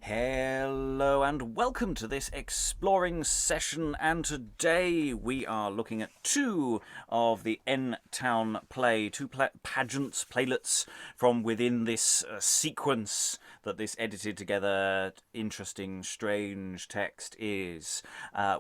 Hello and welcome to this exploring session, and today we are looking at two of the N-Town play, pageants, playlets from within this sequence that this edited together interesting, strange text is.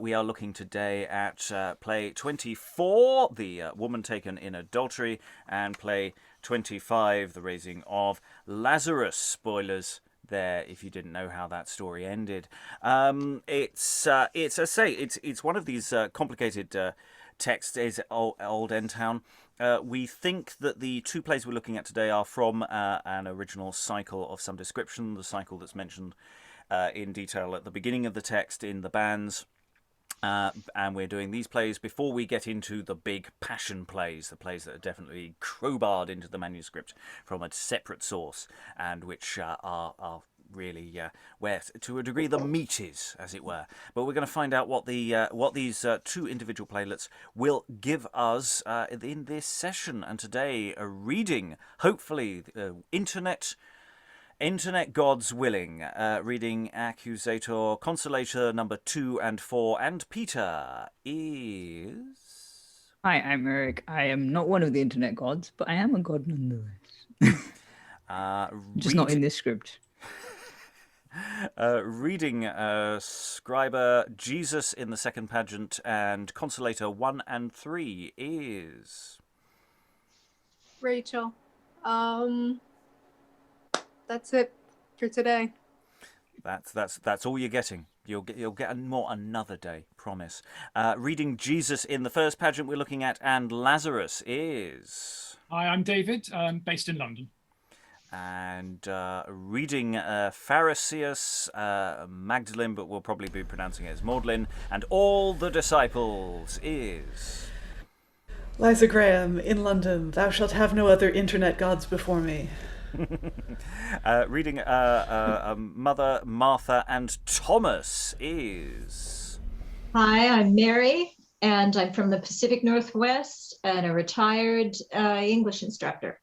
We are looking today at play 24, The Woman Taken in Adultery, and play 25, The Raising of Lazarus. Spoilers there if you didn't know how that story ended. It's as I say, it's one of these complicated texts. Is old N-Town. We think that the two plays we're looking at today are from an original cycle of some description, the cycle that's mentioned in detail at the beginning of the text in the bands. And we're doing these plays before we get into the big passion plays, the plays that are definitely crowbarred into the manuscript from a separate source, and which are really where, to a degree, the meat is, as it were. But we're going to find out what these two individual playlets will give us in this session. And today, a reading, hopefully, Internet Gods willing, reading Accusator, Consolator number 2 and 4, and Peter is... Hi, I'm Eric. I am not one of the Internet Gods, but I am a god nonetheless. Just not in this script. Reading Scriba, Jesus in the second pageant, and Consolator 1 and 3 is... Rachael. That's it for today. That's all you're getting. You'll get more another day, promise. Reading Jesus in the first pageant we're looking at, and Lazarus is... Hi, I'm David, based in London. And reading Phariseus, Magdalyn, but we'll probably be pronouncing it as Magdalyn, and all the disciples is... Liza Graham, in London. Thou shalt have no other Internet gods before me. Reading Mother, Martha, and Thomas is... Hi, I'm Mary, and I'm from the Pacific Northwest and a retired English instructor.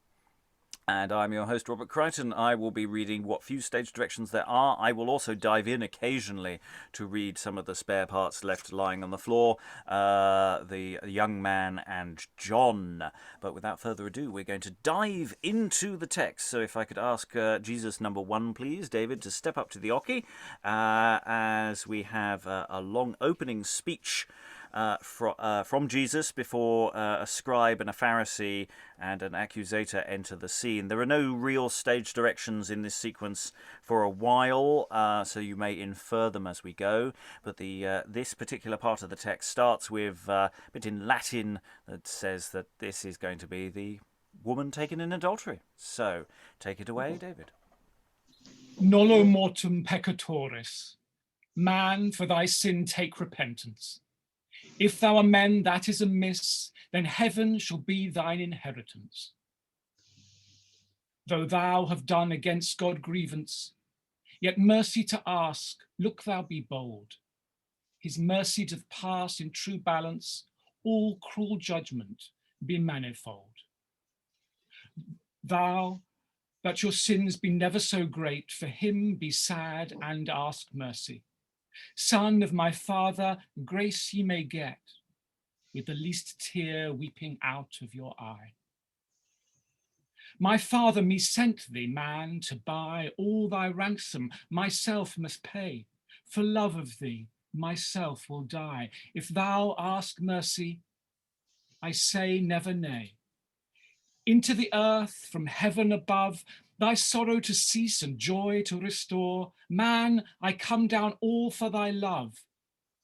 And I'm your host, Robert Crighton. I will be reading what few stage directions there are. I will also dive in occasionally to read some of the spare parts left lying on the floor, the young man and John. But without further ado, we're going to dive into the text. So if I could ask Jesus number 1, please, David, to step up to the oche, as we have a long opening speech from Jesus before a scribe and a Pharisee and an accusator enter the scene. There are no real stage directions in this sequence for a while, so you may infer them as we go. But this particular part of the text starts with a bit in Latin that says that this is going to be the woman taken in adultery. So take it away, David. Nolo mortem peccatoris. Man, for thy sin take repentance. If thou amend that is amiss, then heaven shall be thine inheritance. Though thou have done against God grievance, yet mercy to ask, look thou be bold. His mercy doth pass in true balance, all cruel judgment be manifold. Thou, that your sins be never so great, for him be sad and ask mercy. Son of my father, grace ye may get, with the least tear weeping out of your eye. My father me sent thee, man, to buy all thy ransom, myself must pay. For love of thee, myself will die. If thou ask mercy, I say never nay. Into the earth from heaven above, thy sorrow to cease and joy to restore. Man, I come down all for thy love.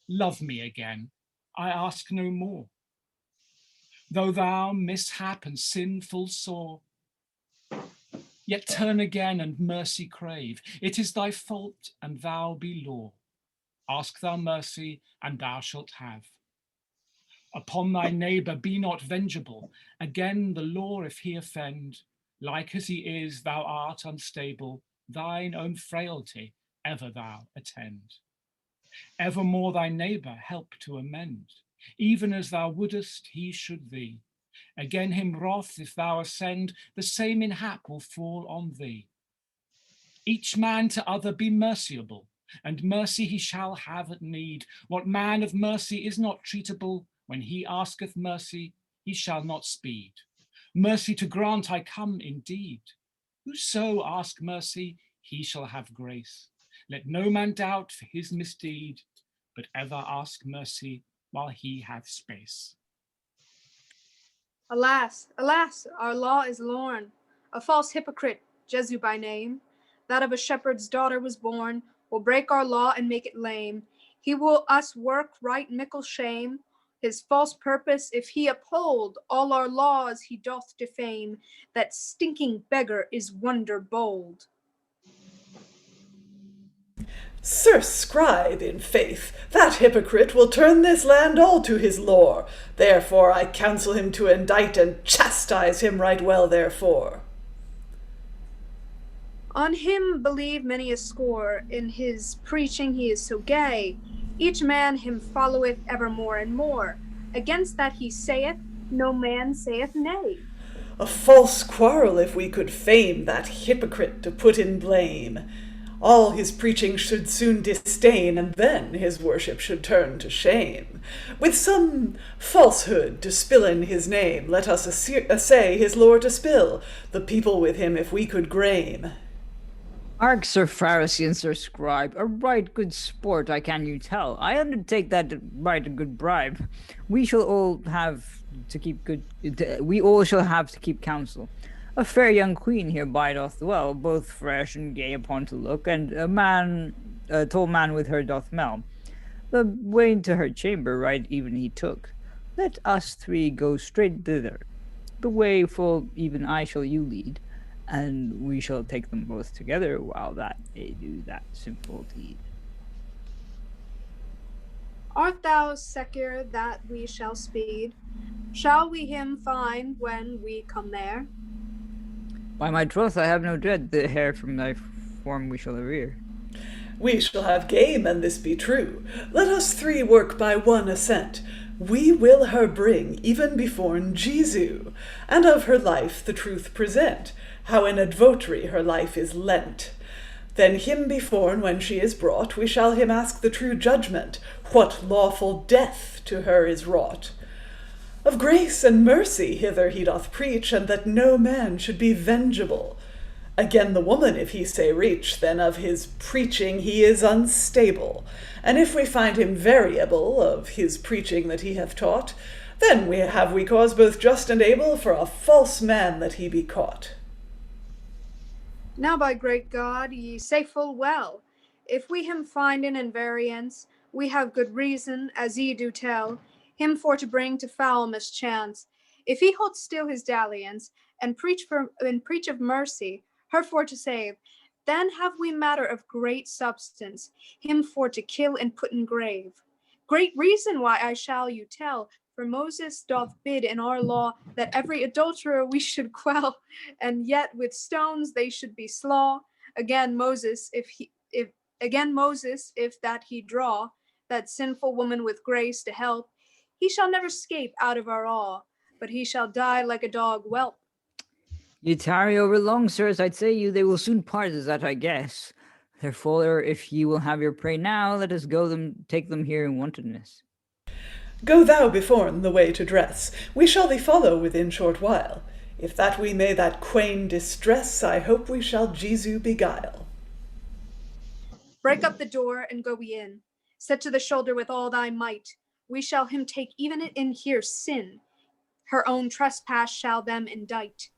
Love me again, I ask no more. Though thou mishap and sin full sore, yet turn again and mercy crave. It is thy fault and thou be law. Ask thou mercy and thou shalt have. Upon thy neighbour be not vengeable. Again the law if he offend, like as he is, thou art unstable, thine own frailty ever thou attend. Evermore thy neighbour help to amend, even as thou wouldest he should thee. Again him wrath if thou ascend, the same in hap will fall on thee. Each man to other be merciable, and mercy he shall have at need. What man of mercy is not treatable, when he asketh mercy, he shall not speed. Mercy to grant I come indeed. Whoso ask mercy, he shall have grace. Let no man doubt for his misdeed, but ever ask mercy while he hath space. Alas, alas, our law is lorn. A false hypocrite, Jesu by name, that of a shepherd's daughter was born, will break our law and make it lame. He will us work right mickle shame. His false purpose, if he uphold, all our laws he doth defame. That stinking beggar is wonder bold. Sir Scribe, in faith, that hypocrite will turn this land all to his lore. Therefore I counsel him to indict and chastise him right well therefore. On him believe many a score, in his preaching he is so gay. Each man him followeth ever more and more. Against that he saith, no man saith nay. A false quarrel if we could fame that hypocrite to put in blame. All his preaching should soon disdain, and then his worship should turn to shame. With some falsehood to spill in his name, let us essay his lore to spill, the people with him if we could grame. Ark, Sir Pharisee and Sir Scribe, a right good sport, I can you tell. I undertake that to write a good bribe. We all shall have to keep counsel. A fair young queen here bideth well, both fresh and gay upon to look, and a tall man with her doth mell. The way into her chamber right even he took. Let us three go straight thither. The way full even I shall you lead, and we shall take them both together while that they do that simple deed. Art thou secure that we shall speed? Shall we him find when we come there? By my troth, I have no dread, the hair from thy form we shall rear. We shall have game, and this be true. Let us three work by one assent. We will her bring, even before Jesu, and of her life the truth present, how in adultery her life is lent. Then him beforn, when she is brought, we shall him ask the true judgment, what lawful death to her is wrought. Of grace and mercy hither he doth preach, and that no man should be vengeable. Again the woman, if he say reach, then of his preaching he is unstable. And if we find him variable of his preaching that he hath taught, then have we cause both just and able for a false man that he be caught. Now by great God, ye say full well, if we him find in invariance, we have good reason, as ye do tell, him for to bring to foul mischance. If he hold still his dalliance, and preach of mercy, her for to save, then have we matter of great substance, him for to kill and put in grave. Great reason why I shall you tell, for Moses doth bid in our law that every adulterer we should quell, and yet with stones they should be slaw. Again Moses, if that he draw that sinful woman with grace to help, he shall never scape out of our awe, but he shall die like a dog whelp. You tarry over long, sirs, I'd say you, they will soon part, as that I guess. Therefore, if ye will have your prey now, let us take them here in wantonness. Go thou beforn the way to dress, we shall thee follow within short while. If that we may that quain distress, I hope we shall Jesu beguile. Break up the door and go we in. Set to the shoulder with all thy might. We shall him take even in here sin. Her own trespass shall them indict.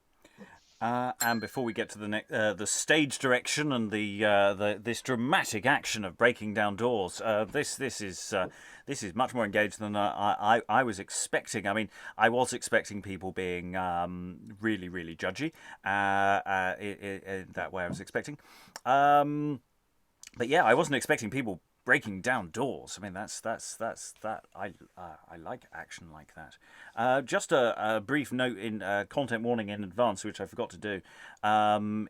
And before we get to the stage direction and this dramatic action of breaking down doors, this is much more engaged than I was expecting. I mean, I was expecting people being really, really judgy. In that way, I was expecting. But yeah, I wasn't expecting people breaking down doors. I mean, that's that. I like action like that. Just a brief note in content warning in advance, which I forgot to do,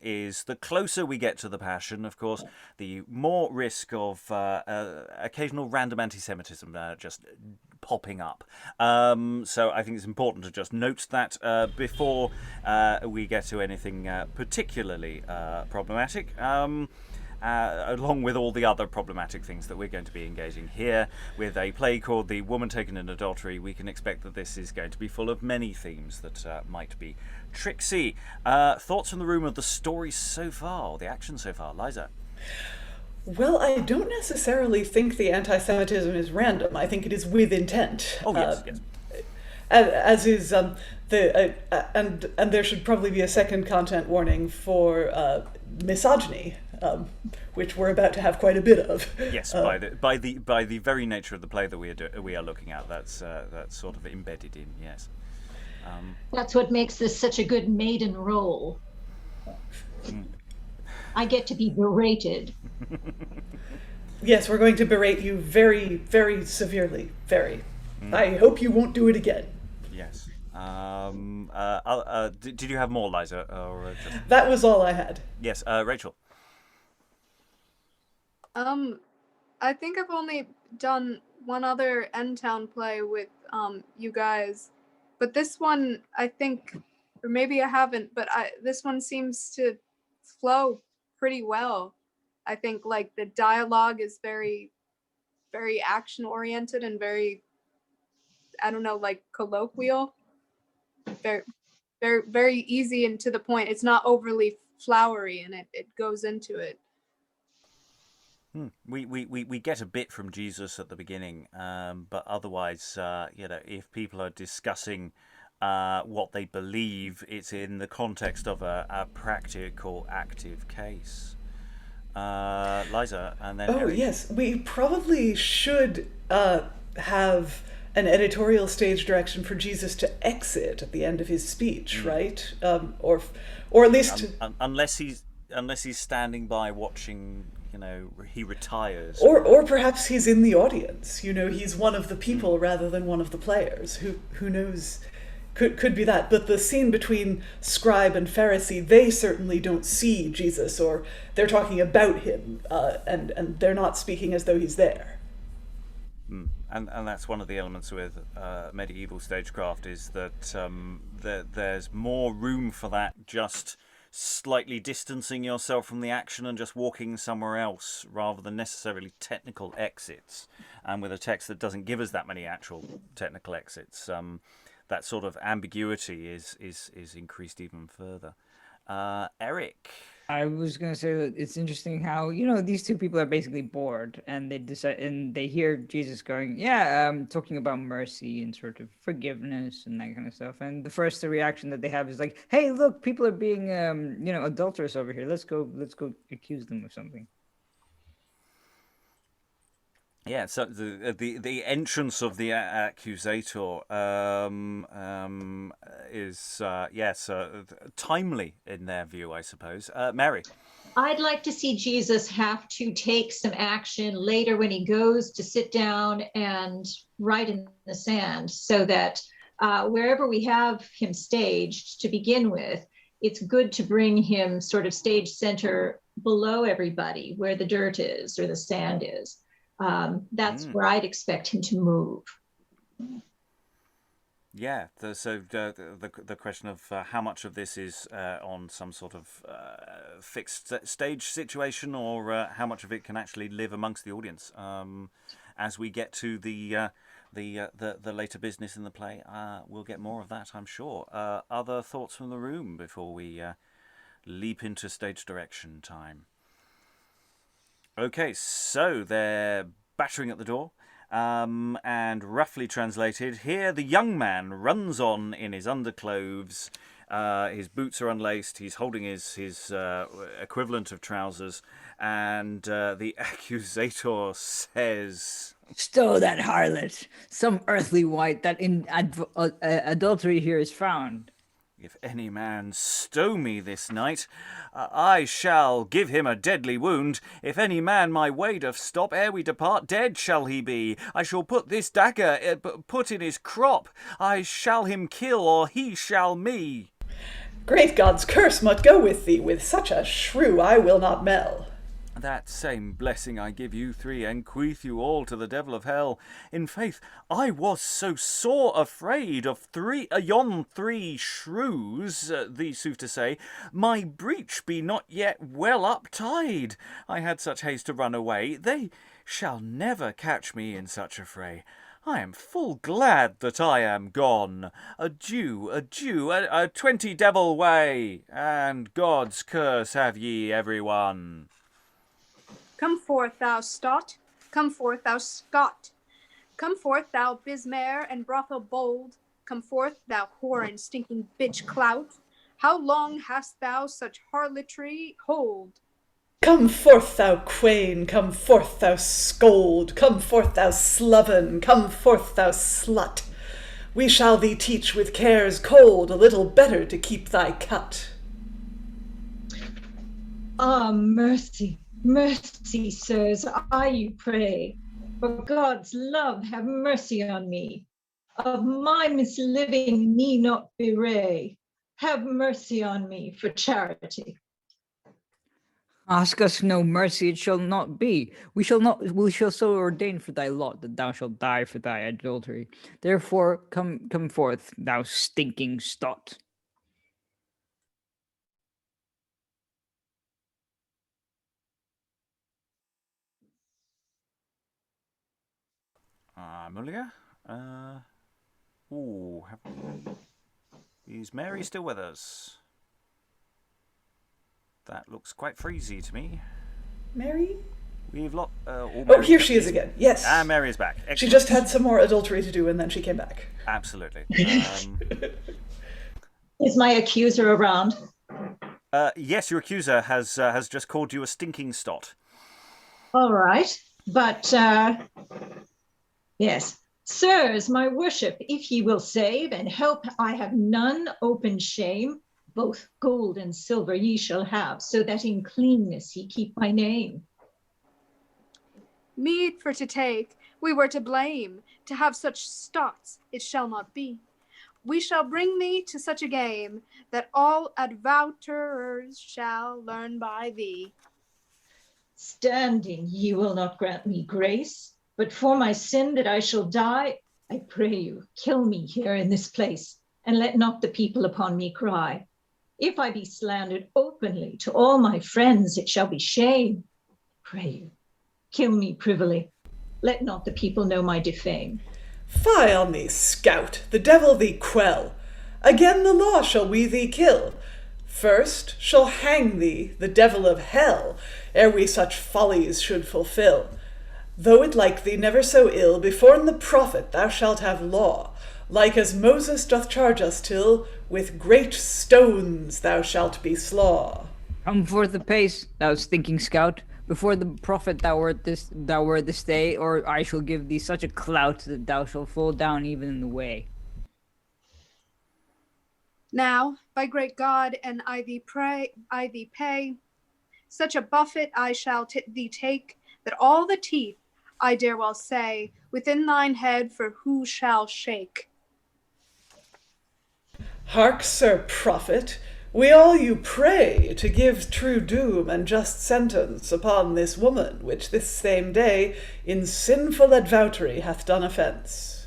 is the closer we get to the Passion, of course, the more risk of occasional random anti-Semitism just popping up. So I think it's important to just note that before we get to anything particularly problematic. Along with all the other problematic things that we're going to be engaging here. With a play called The Woman Taken in Adultery, we can expect that this is going to be full of many themes that might be tricksy. Thoughts from the room of the story so far, the action so far? Liza? Well, I don't necessarily think the anti-Semitism is random. I think it is with intent. Oh, yes, yes. As is and there should probably be a second content warning for misogyny, which we're about to have quite a bit of. Yes, by the very nature of the play that we are looking at, that's sort of embedded in. Yes. That's what makes this such a good maiden role. I get to be berated. Yes, we're going to berate you very, very severely. Very. I hope you won't do it again. Yes. Did you have more, Liza? Or just... That was all I had. Yes, Rachel. I think I've only done one other End Town play with you guys, but this one I think, or maybe I haven't, but this one seems to flow pretty well. I think like the dialogue is very, very action oriented and very, I don't know, like colloquial. Very, very, very easy and to the point. It's not overly flowery, and it goes into it. We get a bit from Jesus at the beginning, but otherwise, if people are discussing what they believe, it's in the context of a practical, active case. Liza, and then Eric. Yes, we probably should have an editorial stage direction for Jesus to exit at the end of his speech, right? Or at least unless he's standing by watching. He retires. Or perhaps he's in the audience. He's one of the people rather than one of the players. Who knows? Could be that. But the scene between scribe and Pharisee, they certainly don't see Jesus, or they're talking about him, and they're not speaking as though he's there. And that's one of the elements with medieval stagecraft, is that there's more room for that just slightly distancing yourself from the action and just walking somewhere else, rather than necessarily technical exits. And with a text that doesn't give us that many actual technical exits, that sort of ambiguity is increased even further. Eric? I was gonna say that it's interesting how these two people are basically bored, and they decide, and they hear Jesus going, talking about mercy and sort of forgiveness and that kind of stuff. And the first reaction that they have is like, "Hey, look, people are being adulterous over here. Let's go accuse them of something." Yeah, so the entrance of the Accusator is timely in their view, I suppose. Mary? I'd like to see Jesus have to take some action later when he goes to sit down and write in the sand, so that wherever we have him staged to begin with, it's good to bring him sort of stage center below everybody, where the dirt is or the sand is. That's where I'd expect him to move. Yeah, so the question of how much of this is on some sort of fixed stage situation, or how much of it can actually live amongst the audience. As we get to the later business in the play, we'll get more of that, I'm sure. Other thoughts from the room before we leap into stage direction time? Okay, so they're battering at the door, and roughly translated, here the young man runs on in his underclothes. His boots are unlaced. He's holding his equivalent of trousers, and the Accusator says, "Stow that harlot, some earthly wight that in adultery here is found." If any man stow me this night, I shall give him a deadly wound. If any man my way doth stop ere we depart, dead shall he be. I shall put this dagger put in his crop. I shall him kill, or he shall me. Great God's curse mut go with thee. With such a shrew I will not mell. That same blessing I give you three, and queath you all to the devil of hell. In faith, I was so sore afraid of yon three shrews, the sooth to say, my breech be not yet well up-tied. I had such haste to run away. They shall never catch me in such a fray. I am full glad that I am gone. Adieu, adieu, a 20 devil way, and God's curse have ye every one. Come forth, thou Stot, come forth, thou Scot. Come forth, thou Bismare and brothel bold. Come forth, thou whore and stinking bitch clout. How long hast thou such harlotry hold? Come forth, thou quain, come forth, thou scold. Come forth, thou sloven, come forth, thou slut. We shall thee teach with cares cold a little better to keep thy cut. Ah, mercy. Mercy, sirs, I you pray. For God's love have mercy on me. Of my misliving me not bewray. Have mercy on me for charity. Ask us no mercy, it shall not be. We shall so ordain for thy lot that thou shalt die for thy adultery. Therefore come forth, thou stinking Stot. Mulier? Is Mary still with us? That looks quite freezy to me. Mary? We've lost... here she is again. Yes. Mary is back. Excellent. She just had some more adultery to do and then she came back. Absolutely. Is my accuser around? Yes, your accuser has just called you a stinking Stot. All right, but... Yes. Sirs, my worship, if ye will save and help, I have none open shame. Both gold and silver ye shall have, so that in cleanness ye keep my name. Meed for to take, we were to blame. To have such stots, it shall not be. We shall bring thee to such a game, that all advouters shall learn by thee. Standing ye will not grant me grace, but for my sin that I shall die, I pray you, kill me here in this place, and let not the people upon me cry. If I be slandered openly to all my friends, it shall be shame. Pray you, kill me privily. Let not the people know my defame. Fie on thee, scout, the devil thee quell. Again the law shall we thee kill. First shall hang thee the devil of hell, ere we such follies should fulfill. Though it like thee never so ill, beforn the prophet thou shalt have law, like as Moses doth charge us till, with great stones thou shalt be slaw. Come forth apace, thou stinking scout. Before the prophet thou wert this day, or I shall give thee such a clout that thou shalt fall down even in the way. Now, by great God, and I thee pay, such a buffet I shall thee take, that all the teeth, I dare well say, within thine head for who shall shake. Hark, sir prophet, we all you pray to give true doom and just sentence upon this woman, which this same day in sinful advoutry hath done offence.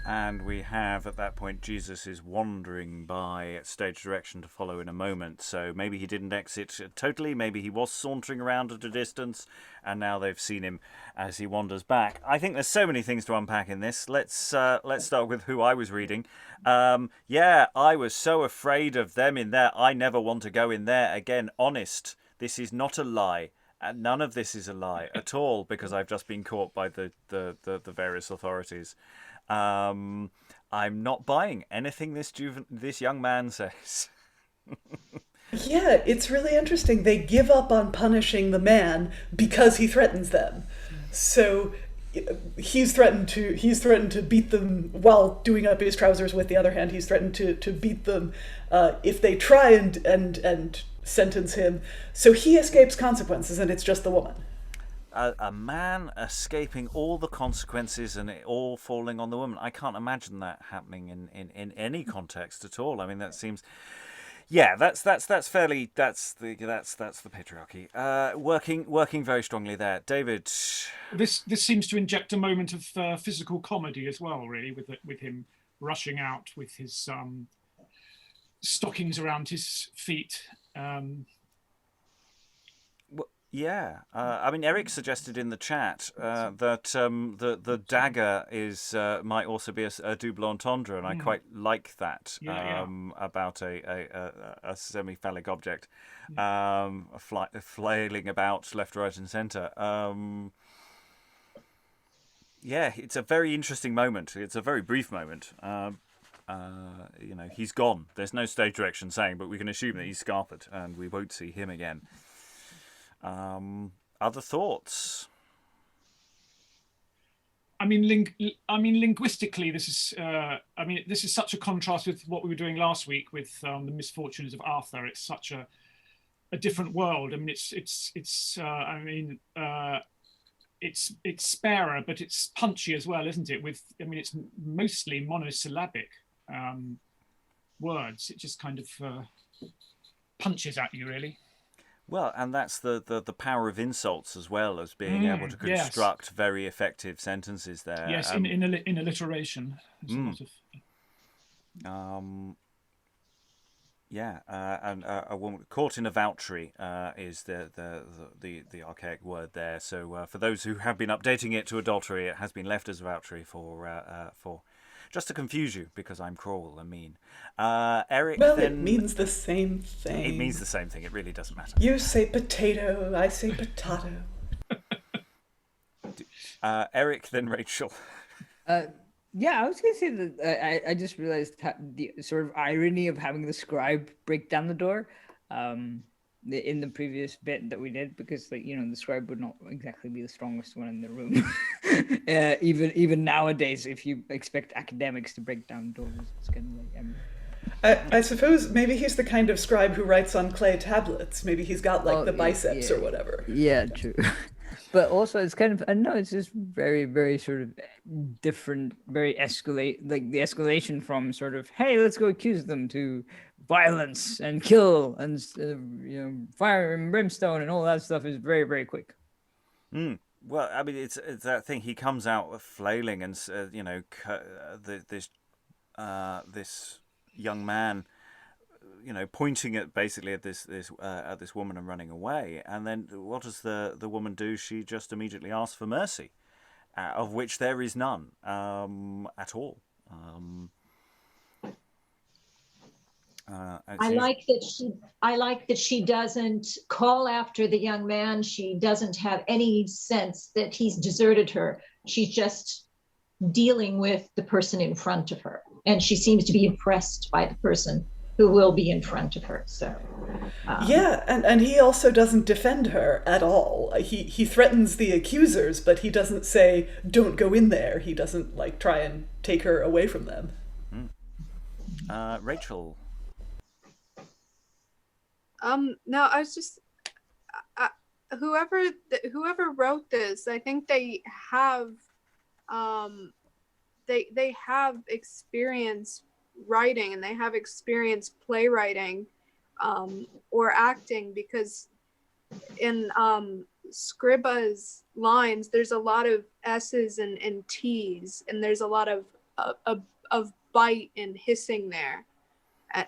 And we have, at that point, Jesus is wandering by stage direction to follow in a moment. So maybe he didn't exit totally, maybe he was sauntering around at a distance, and now they've seen him as he wanders back. I think there's so many things to unpack in this. Let's start with who I was reading. I was so afraid of them in there. I never want to go in there again. Honest, this is not a lie. And none of this is a lie at all, because I've just been caught by the various authorities. I'm not buying anything this young man says. Yeah, it's really interesting. They give up on punishing the man because he threatens them. So he's threatened to beat them while doing up his trousers with the other hand. He's threatened to beat them if they try and sentence him. So he escapes consequences, and it's just the woman. A man escaping all the consequences and it all falling on the woman. I can't imagine that happening in any context at all. I mean, that seems, yeah, that's the patriarchy working very strongly there. David, this seems to inject a moment of physical comedy as well, really, with him rushing out with his stockings around his feet. Yeah, I mean, Eric suggested in the chat that the dagger might also be a double entendre, and I quite like that about a semi-phallic object flailing about left, right, and centre. Yeah, it's a very interesting moment. It's a very brief moment. He's gone. There's no stage direction saying, but we can assume that he's scarpered, and we won't see him again. Other thoughts? I mean, linguistically, this is such a contrast with what we were doing last week with the misfortunes of Arthur. It's such a different world. I mean, it's sparer, but it's punchy as well, isn't it? It's mostly monosyllabic words. It just kind of punches at you, really. Well, and that's the power of insults as well as being able to construct very effective sentences there. Yes, in alliteration. And a woman caught in adultery is the archaic word there. So for those who have been updating it to adultery, it has been left as adultery for just to confuse you, because I'm cruel and mean. Eric, well, then... it means the same thing. It means the same thing. It really doesn't matter. You say potato, I say potato. Eric, then Rachel. Yeah, I was going to say that I just realized the sort of irony of having the scribe break down the door in the previous bit that we did, because the scribe would not exactly be the strongest one in the room. Even nowadays, if you expect academics to break down doors, it's kind of like... I suppose maybe he's the kind of scribe who writes on clay tablets. Maybe he's got the biceps or whatever. Yeah, true. But also it's kind of, I don't know, it's just very, very sort of different, very the escalation from sort of, hey, let's go accuse them, to violence and kill and fire and brimstone and all that stuff is very, very quick. Well, I mean, it's that thing. He comes out flailing, and this young man, pointing at this woman and running away. And then what does the woman do? She just immediately asks for mercy, of which there is none at all. I like that she doesn't call after the young man. She doesn't have any sense that he's deserted her. She's just dealing with the person in front of her, and she seems to be impressed by the person who will be in front of her. So and he also doesn't defend her at all. He threatens the accusers, but he doesn't say don't go in there. He doesn't try and take her away from them. Rachel. No, I was just whoever wrote this, I think they have they have experience writing, and they have experience playwriting or acting, because in Scriba's lines there's a lot of S's and T's, and there's a lot of bite and hissing there,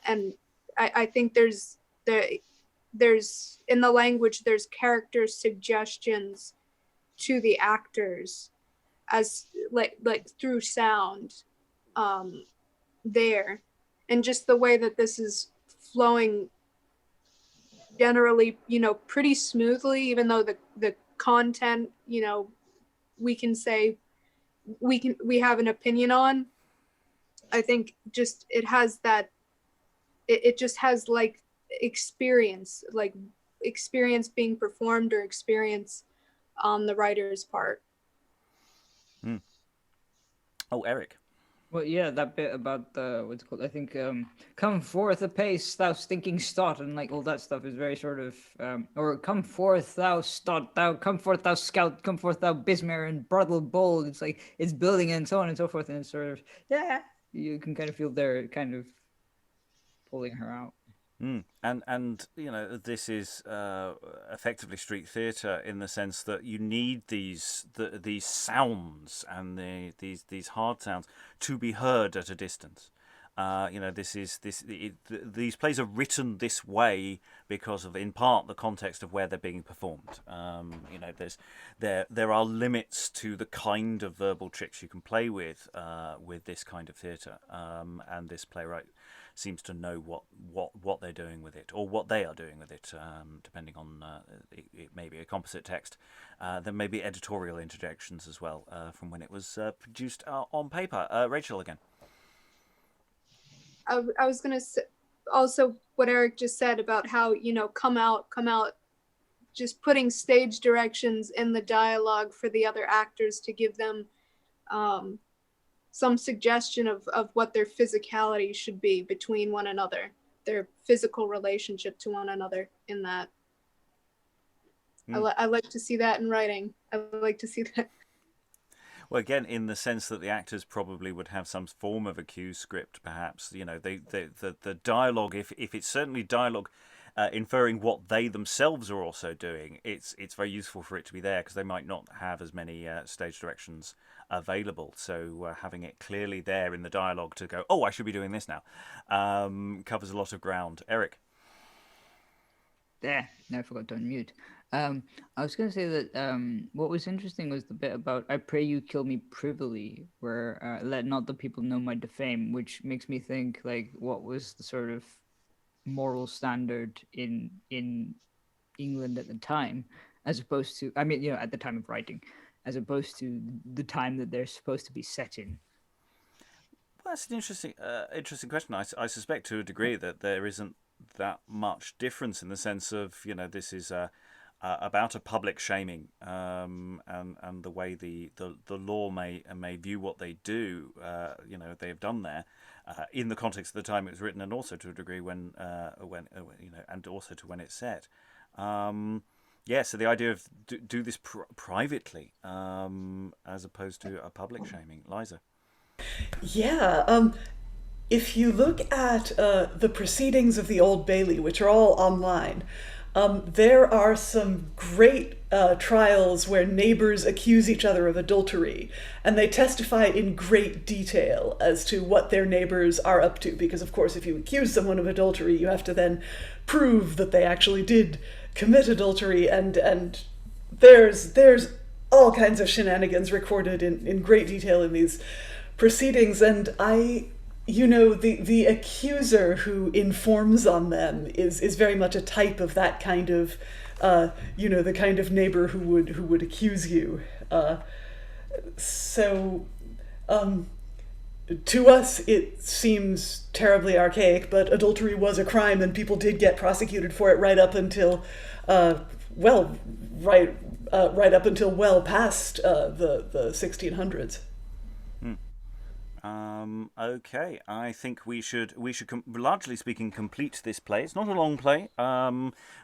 and I think there's in the language there's character suggestions to the actors as like through sound there, and just the way that this is flowing generally pretty smoothly, even though the content we can say we have an opinion on. I think just it has that it just has experience being performed, or experience on the writer's part. Oh, Eric. Well, yeah, that bit about the what's it called? I think "Come forth apace, thou stinking stot," and like all that stuff is very sort of or "Come forth, thou stot, thou come forth, thou scout, come forth, thou bismare and brothel bold." It's like it's building and so on and so forth, and it's sort of you can kind of feel they're kind of pulling her out. And this is effectively street theatre in the sense that you need these sounds and these hard sounds to be heard at a distance. These plays are written this way because of, in part, the context of where they're being performed. There are limits to the kind of verbal tricks you can play with this kind of theatre, and this playwright seems to know what they're doing with it, or what they are doing with it, depending on it may be a composite text. There may be editorial interjections as well from when it was produced on paper. Rachael again. I was going to say also what Eric just said about how, come out, just putting stage directions in the dialogue for the other actors to give them some suggestion of what their physicality should be between one another, their physical relationship to one another in that. I like to see that in writing. I like to see that. Well, again, in the sense that the actors probably would have some form of a cue script, perhaps. The dialogue, if it's certainly dialogue inferring what they themselves are also doing, it's very useful for it to be there, because they might not have as many stage directions available. So having it clearly there in the dialogue to go, oh, I should be doing this now, covers a lot of ground. Eric? No, I forgot to unmute. I was going to say that what was interesting was the bit about "I pray you kill me privily," where "let not the people know my defame," which makes me think like what was the sort of moral standard in England at the time, as opposed to, I mean, at the time of writing, as opposed to the time that they're supposed to be set in. Well, that's an interesting question. I suspect to a degree that there isn't that much difference in the sense of, this is about a public shaming, and the way the law may view what they do, they have done there, in the context of the time it was written, and also to a degree when and also to when it's set. So the idea of do this privately, as opposed to a public shaming. Liza? Yeah. If you look at the proceedings of the Old Bailey, which are all online, there are some great trials where neighbors accuse each other of adultery, and they testify in great detail as to what their neighbors are up to, because of course if you accuse someone of adultery, you have to then prove that they actually did commit adultery, and there's all kinds of shenanigans recorded in great detail in these proceedings. And the accuser who informs on them is very much a type of that kind of, the kind of neighbor who would accuse you. To us, it seems terribly archaic, but adultery was a crime, and people did get prosecuted for it right up until, right up until well past the 1600s. Okay, I think we should largely speaking complete this play. It's not a long play.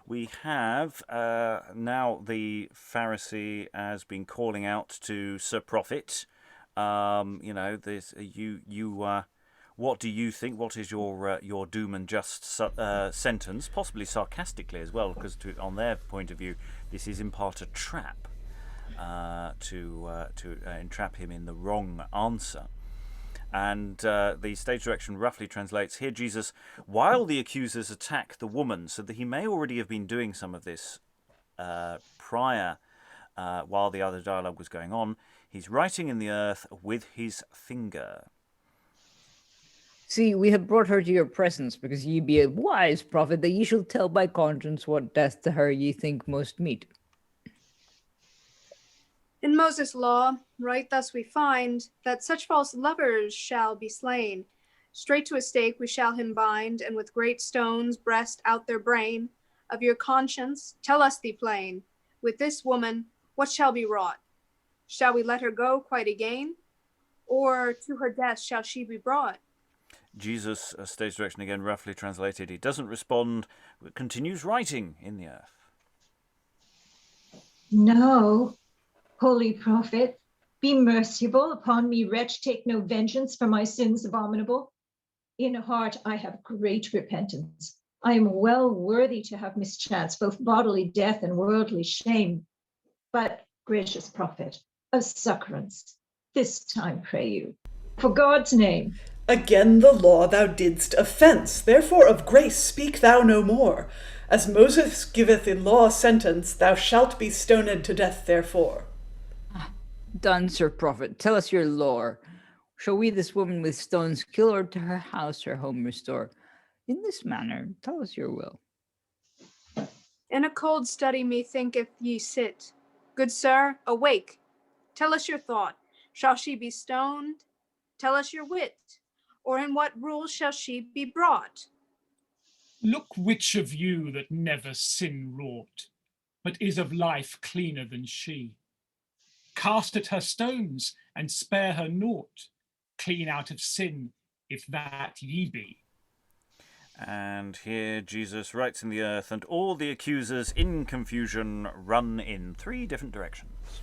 We have now the Pharisee has been calling out to Sir Prophet. This what do you think? What is your doom and just sentence? Possibly sarcastically as well, because on their point of view, this is in part a trap to entrap him in the wrong answer. And the stage direction roughly translates, here Jesus, while the accusers attack the woman, so that he may already have been doing some of this prior, while the other dialogue was going on, he's writing in the earth with his finger. See, we have brought her to your presence, because ye be a wise prophet, that ye shall tell by conscience what death to her ye think most meet. In Moses' law, right thus we find that such false lovers shall be slain. Straight to a stake we shall him bind, and with great stones breast out their brain. Of your conscience, tell us thee plain, with this woman what shall be wrought? Shall we let her go quite again? or to her death shall she be brought? Jesus, stage direction again, roughly translated. He doesn't respond, but continues writing in the earth. No, holy prophet, be merciful upon me, wretch, take no vengeance for my sins abominable. In heart I have great repentance. I am well worthy to have mischance, both bodily death and worldly shame. But, gracious prophet, of succorance, this time pray you, for God's name. Again the law thou didst offence, therefore of grace speak thou no more. As Moses giveth in law sentence, thou shalt be stoned to death therefore. Done, Sir Prophet, tell us your lore. Shall we this woman with stones kill, or to her house her home restore? In this manner, tell us your will. In a cold study methinketh ye sit. Good sir, awake. Tell us your thought. Shall she be stoned? Tell us your wit. Or in what rule shall she be brought? Look which of you that never sin wrought, but is of life cleaner than she. Cast at her stones, and spare her naught, clean out of sin, if that ye be. And here Jesus writes in the earth, and all the accusers in confusion run in 3 different directions.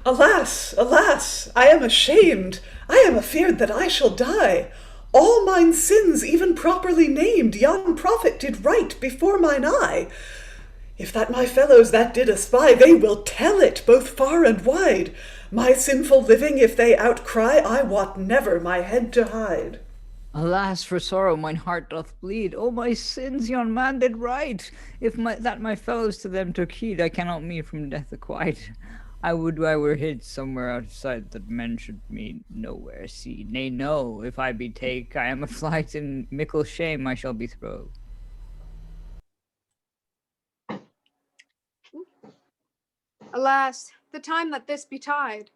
Alas, alas, I am ashamed, I am afeard that I shall die. All mine sins even properly named, yon prophet did write before mine eye. If that my fellows that did espy, they will tell it both far and wide. My sinful living if they outcry, I wot never my head to hide. Alas, for sorrow mine heart doth bleed. Oh, my sins yon man did write. If my fellows to them took heed, I cannot me from death acquite. I would I were hid somewhere outside, that men should me nowhere see. Nay, no, if I be take, I am a flight, in mickle shame I shall be throw. Alas, the time that this betide.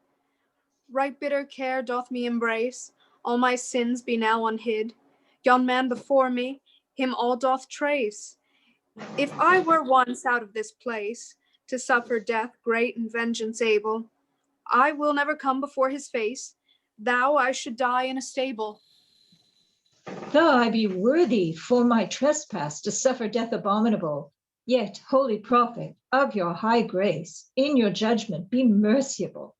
Right bitter care doth me embrace. All my sins be now unhid. Yon man before me, him all doth trace. If I were once out of this place, to suffer death great and vengeance able, I will never come before his face. Thou I should die in a stable. Though I be worthy for my trespass to suffer death abominable, yet, holy prophet, of your high grace, in your judgment be merciful.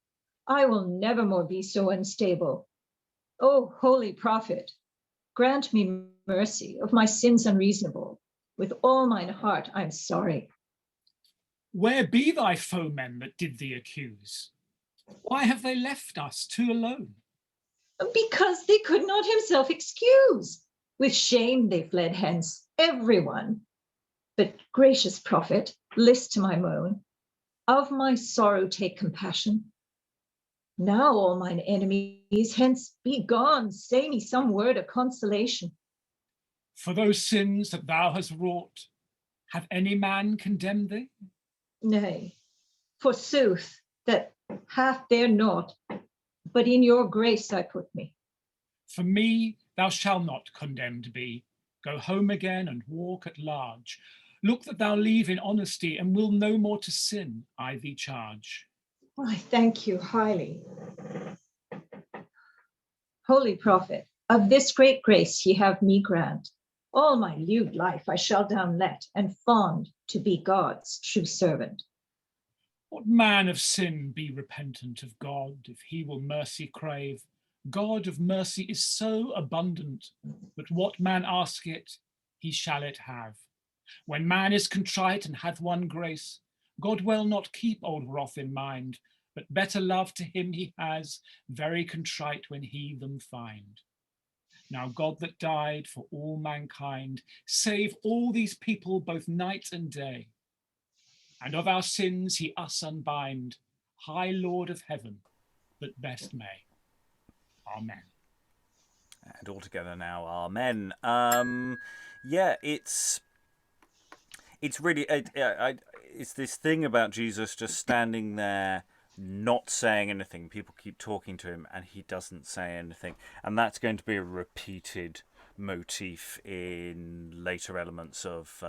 I will never more be so unstable. O holy prophet, grant me mercy of my sins unreasonable. With all mine heart I'm sorry. Where be thy foemen that did thee accuse? Why have they left us 2 alone? Because they could not himself excuse. With shame they fled hence, everyone. But gracious prophet, list to my moan. Of my sorrow take compassion. Now all mine enemies hence be gone, say me some word of consolation. For those sins that thou hast wrought, hath any man condemned thee? Nay, forsooth, that hath there naught, but in your grace I put me. For me thou shalt not condemned be. Go home again and walk at large. Look that thou leave in honesty, and will no more to sin, I thee charge. I thank you highly. Holy prophet, of this great grace ye have me grant. All my lewd life I shall down let, and fond to be God's true servant. What man of sin be repentant of God, if he will mercy crave? God of mercy is so abundant, that what man ask it, he shall it have. When man is contrite and hath won grace, God will not keep old wrath in mind, but better love to him he has, very contrite when he them find. Now God that died for all mankind, save all these people both night and day. And of our sins he us unbind, high Lord of heaven, that best may. Amen. And all together now, amen. Yeah, it's really it's this thing about Jesus just standing there, not saying anything. People keep talking to him, and he doesn't say anything, and that's going to be a repeated motif in later elements of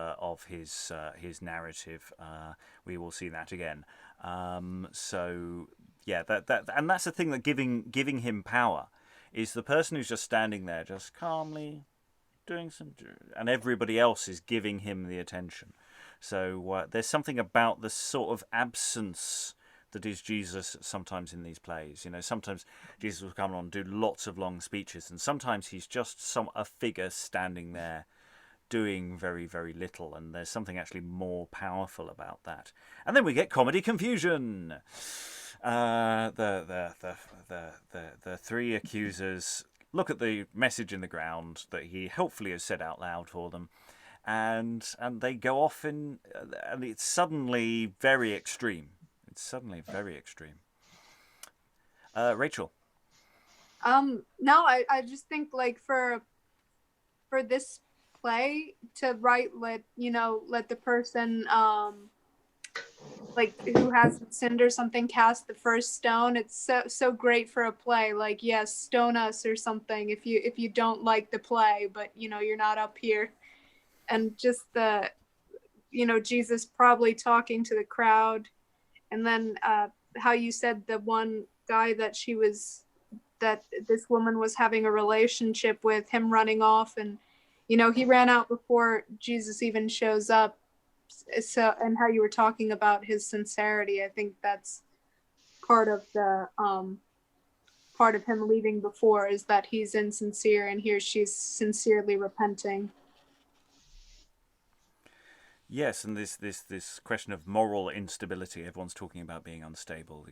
his narrative. We will see that again. So Yeah, and that's the thing that giving him power is the person who's just standing there, just calmly doing and everybody else is giving him the attention. So there's something about the sort of absence that is Jesus sometimes in these plays. Sometimes Jesus will come on and do lots of long speeches, and sometimes he's just a figure standing there doing very, very little, and there's something actually more powerful about that. And then we get comedy confusion. The three accusers look at the message in the ground that he helpfully has said out loud for them, and they go off and it's suddenly very extreme. Rachel. No, I just think like for this play to write, let the person like who hasn't sinned or something cast the first stone. It's so great for a play. Like, yes, stone us or something if you don't like the play, but you're not up here. And just the Jesus probably talking to the crowd, and then how you said the one guy that this woman was having a relationship with, him running off, and he ran out before Jesus even shows up. So, and how you were talking about his sincerity, I think that's part of him leaving before, is that he's insincere, and here she's sincerely repenting. Yes, and this question of moral instability. Everyone's talking about being unstable,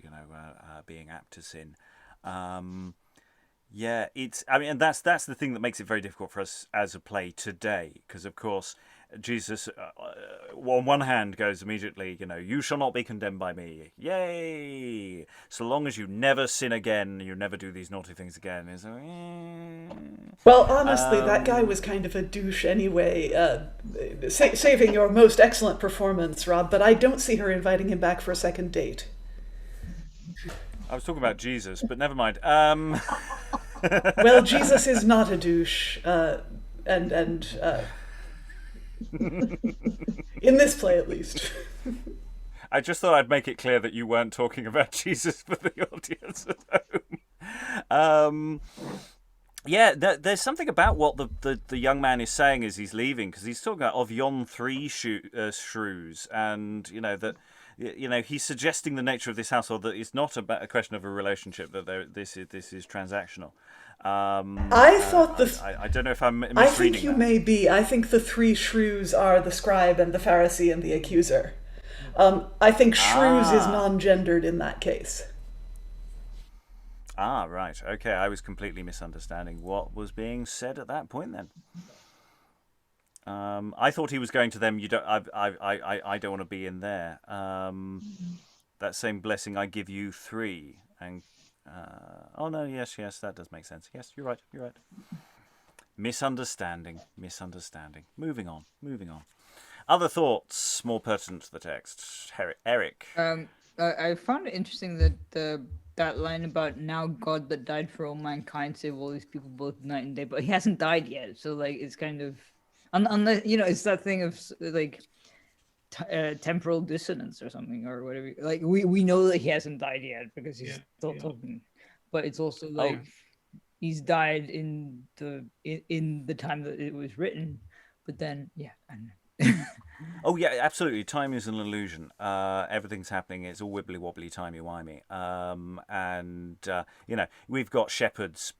being apt to sin. And that's the thing that makes it very difficult for us as a play today, because of course Jesus, on one hand, goes immediately, you shall not be condemned by me. Yay! So long as you never sin again, you never do these naughty things again. Well, honestly, that guy was kind of a douche anyway, saving your most excellent performance, Rob, but I don't see her inviting him back for a second date. I was talking about Jesus, but never mind. Well, Jesus is not a douche, and in this play at least. I just thought I'd make it clear that you weren't talking about Jesus for the audience at home. There's something about what the young man is saying as he's leaving, because he's talking about of yon three shrews, and that he's suggesting the nature of this household, that it's not about a question of a relationship, that this is transactional. I thought I don't know if I'm misreading I think you that. may be. I think the three shrews are the scribe and the Pharisee and the accuser. I think shrews is non-gendered in that case. Right. Okay, I was completely misunderstanding what was being said at that point then. I thought he was going to them. I don't want to be in there. That same blessing I give you three. And yes, that does make sense. Yes, you're right. Misunderstanding. Moving on. Other thoughts more pertinent to the text, Eric. I found it interesting that that line about now God that died for all mankind save all these people both night and day, but he hasn't died yet. So like it's kind of unless it's that thing of like temporal dissonance or something or whatever. Like we know that he hasn't died yet because he's still talking, but it's also like he's died in the time that it was written. But then Oh yeah, absolutely. Time is an illusion. Everything's happening. It's all wibbly wobbly, timey wimey. We've got shepherds.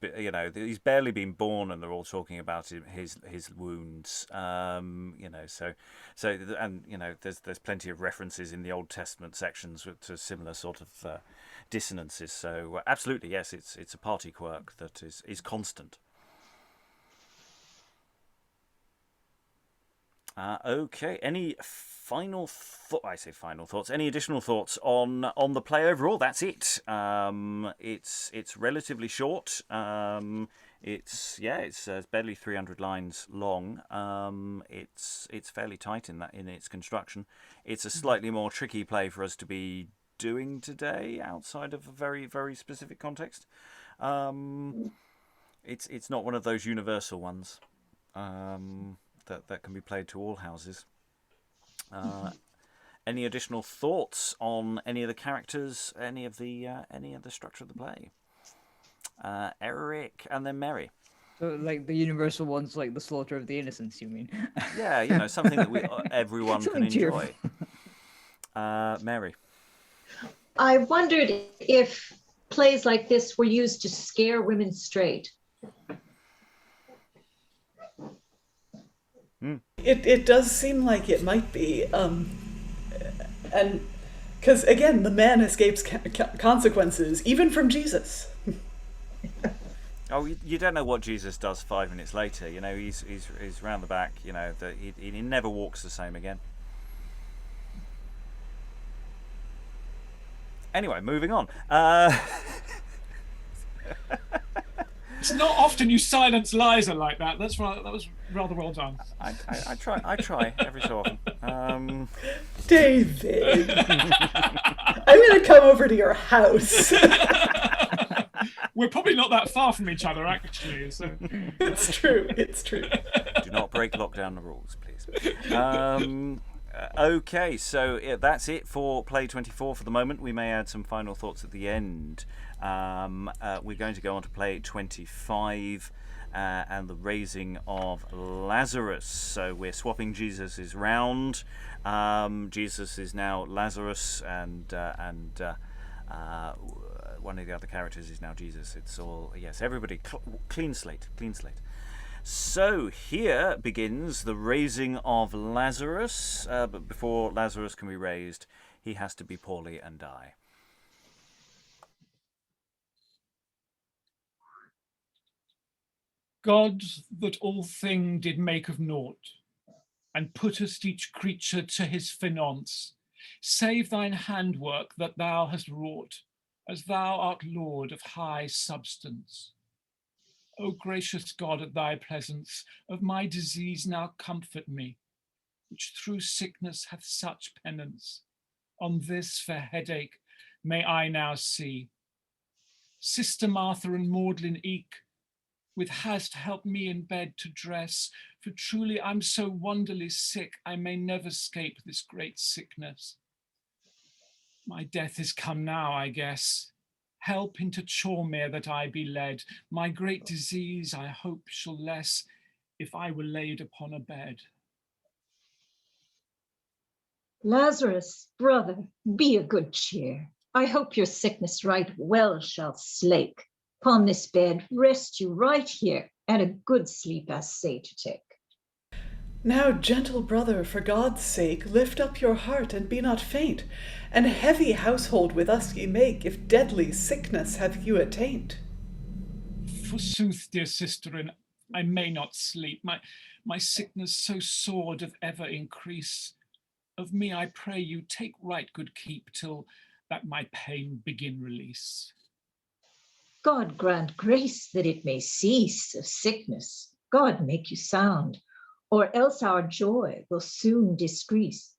He's barely been born, and they're all talking about his wounds. There's plenty of references in the Old Testament sections to similar sort of dissonances. So absolutely, yes, it's a party quirk that is constant. Okay. Any final thoughts? I say final thoughts. Any additional thoughts on the play overall? That's it. It's relatively short. It's barely 300 lines long. It's fairly tight in its construction. It's a slightly more tricky play for us to be doing today outside of a very, very specific context. It's not one of those universal ones. That can be played to all houses. Any additional thoughts on any of the characters, any of the structure of the play? Eric and then Mary. So, like the universal ones, like the slaughter of the innocents, you mean? Yeah, something that everyone can enjoy. Mary. I wondered if plays like this were used to scare women straight. It does seem like it might be, and because again, the man escapes consequences even from Jesus. Oh, you don't know what Jesus does 5 minutes later. He's round the back. That he never walks the same again. Anyway, moving on. It's not often you silence Liza like that. That was rather well done. I try every so often. David, I'm going to come over to your house. We're probably not that far from each other, actually. So. It's true. Do not break lockdown the rules, please. Okay, so that's it for Play 24 for the moment. We may add some final thoughts at the end. We're going to go on to Play 25 and the raising of Lazarus. So we're swapping Jesus's round. Jesus is now Lazarus, and one of the other characters is now Jesus. It's all, yes, everybody, clean slate. So here begins the raising of Lazarus, but before Lazarus can be raised, he has to be poorly and die. God that all thing did make of naught, and puttest each creature to his finance, save thine handwork that thou hast wrought, as thou art Lord of high substance. O gracious God, at thy presence, of my disease now comfort me, which through sickness hath such penance. On this for headache may I now see. Sister Martha and Magdalyn eke, with hast help me in bed to dress, for truly I'm so wonderly sick, I may never scape this great sickness. My death is come now, I guess. Help into Chormere that I be led. My great disease I hope shall less, if I were laid upon a bed. Lazarus, brother, be of good cheer. I hope your sickness right well shall slake. Upon this bed rest you right here, and a good sleep I say to take. Now, gentle brother, for God's sake, lift up your heart and be not faint, and heavy household with us ye make, if deadly sickness hath you attaint. Forsooth, dear sister, and I may not sleep. My sickness so sore doth ever increase. Of me I pray you take right good keep, till that my pain begin release. God grant grace that it may cease of sickness. God make you sound, or else our joy will soon decrease.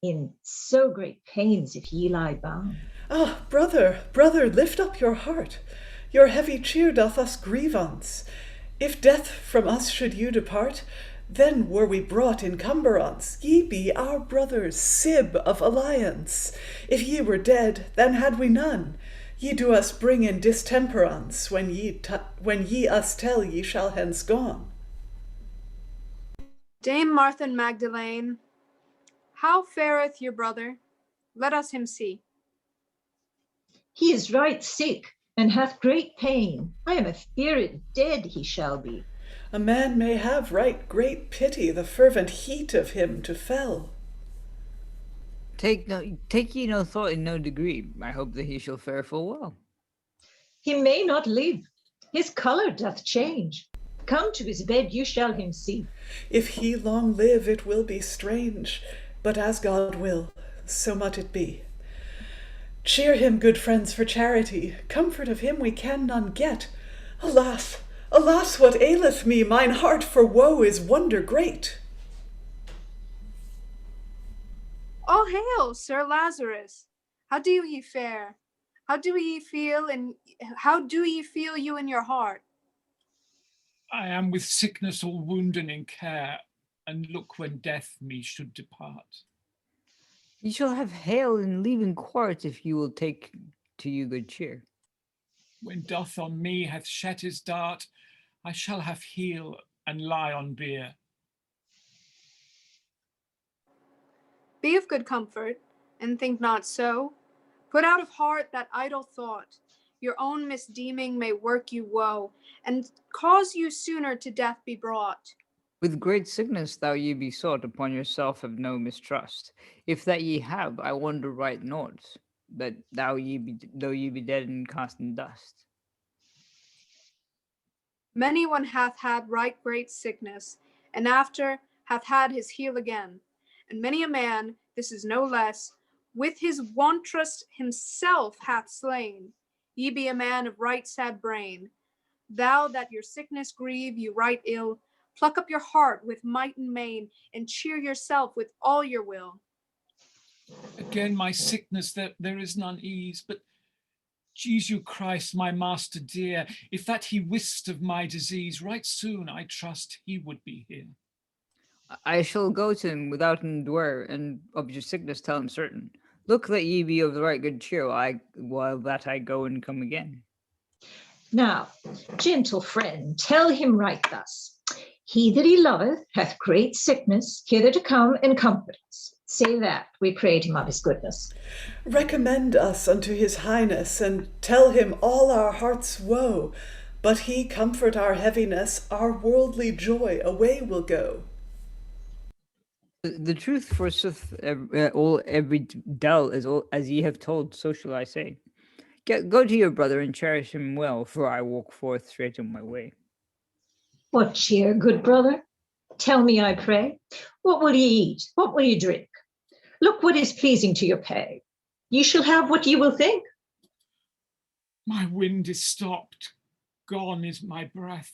In so great pains if ye lie bound. Ah, brother, lift up your heart. Your heavy cheer doth us grieve once. If death from us should you depart, then were we brought in cumbrance. Ye be our brothers, Sib of alliance. If ye were dead, then had we none. Ye do us bring in distemperance, when ye us tell ye shall hence gone. Dame Martha and Magdalene, how fareth your brother? Let us him see. He is right sick, and hath great pain. I am afeared dead he shall be. A man may have right great pity, the fervent heat of him to fell. Take ye no thought in no degree. I hope that he shall fare full well. He may not live. His colour doth change. Come to his bed, you shall him see. If he long live, it will be strange, but as God will, so much it be. Cheer him, good friends, for charity. Comfort of him we can none get. Alas, alas, what aileth me? Mine heart for woe is wonder great. All hail, Sir Lazarus. How do ye fare? How do ye feel you in your heart? I am with sickness all wounden in care, and look when death me should depart. You shall have hail in leaving court if you will take to you good cheer. When doth on me hath shed his dart, I shall have heel and lie on bier. Be of good comfort, and think not so. Put out of heart that idle thought. Your own misdeeming may work you woe, and cause you sooner to death be brought. With great sickness thou ye be sought, upon yourself have no mistrust. If that ye have, I wonder right not, that though ye be dead and cast in dust. Many one hath had right great sickness, and after hath had his heal again. And many a man, this is no less, with his wantrust himself hath slain. Ye be a man of right sad brain. Thou that your sickness grieve you right ill, pluck up your heart with might and main, and cheer yourself with all your will. Again my sickness, there is none ease, but Jesu Christ, my master dear, if that he wist of my disease, right soon I trust he would be here. I shall go to him without endure, and of your sickness tell him certain. Look that ye be of the right good cheer, while that I go and come again. Now, gentle friend, tell him right thus. He that he loveth hath great sickness, hither to come and comfort us. Say that, we prayed him of his goodness. Recommend us unto his highness, and tell him all our heart's woe. But he comfort our heaviness, our worldly joy away will go. The truth forsooth every dell, as ye have told, so shall I say. Go to your brother and cherish him well, for I walk forth straight on my way. What cheer, good brother? Tell me, I pray, what will ye eat? What will ye drink? Look what is pleasing to your pay. Ye shall have what ye will think. My wind is stopped, gone is my breath,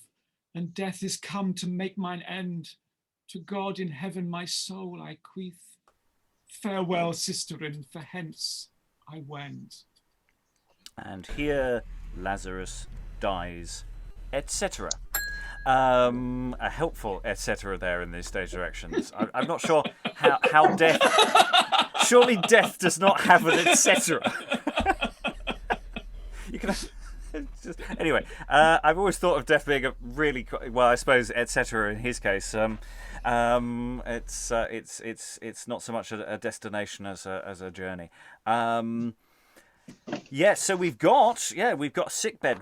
and death is come to make mine end. To God in heaven my soul I queath. Farewell, sisterin, for hence I wend. And here Lazarus dies, etc. A helpful etc. there in these stage directions. I'm not sure how death. Surely death does not have an etc. You can. Anyway, I've always thought of death being a really well. I suppose etc. in his case. It's not so much a destination as a journey. Yes, so we've got sickbed.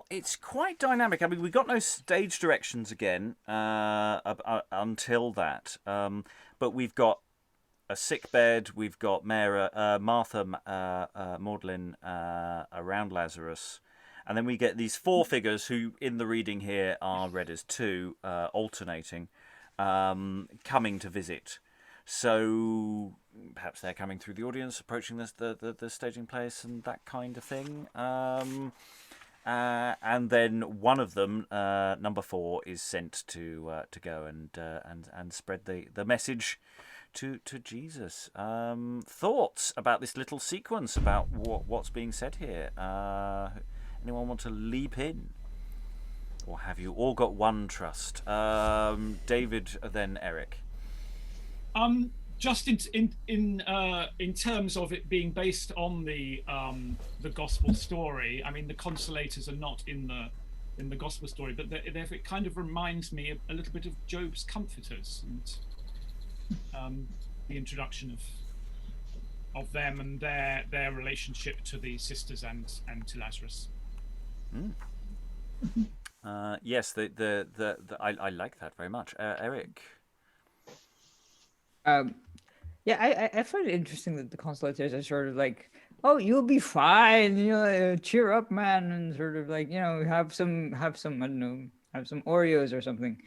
It's quite dynamic. I mean, we've got no stage directions again until that. But we've got a sickbed. We've got Martha, Magdalyn around Lazarus, and then we get these four figures who, in the reading here, are read as two, alternating, coming to visit. So perhaps they're coming through the audience, approaching the staging place and that kind of thing. And then one of them, number 4, is sent to go and spread the message to Jesus. Thoughts about this little sequence, about what's being said here? Anyone want to leap in? Or have you all got one trust? David, then Eric. Just in terms of it being based on the gospel story, I mean the Consolators are not in the gospel story, but it kind of reminds me a little bit of Job's comforters and the introduction of them and their relationship to the sisters and to Lazarus. Yes, I like that very much, Eric. Yeah, I find it interesting that the Consolators are sort of like, oh, you'll be fine, cheer up, man, and sort of like, have some I don't know, have some Oreos or something,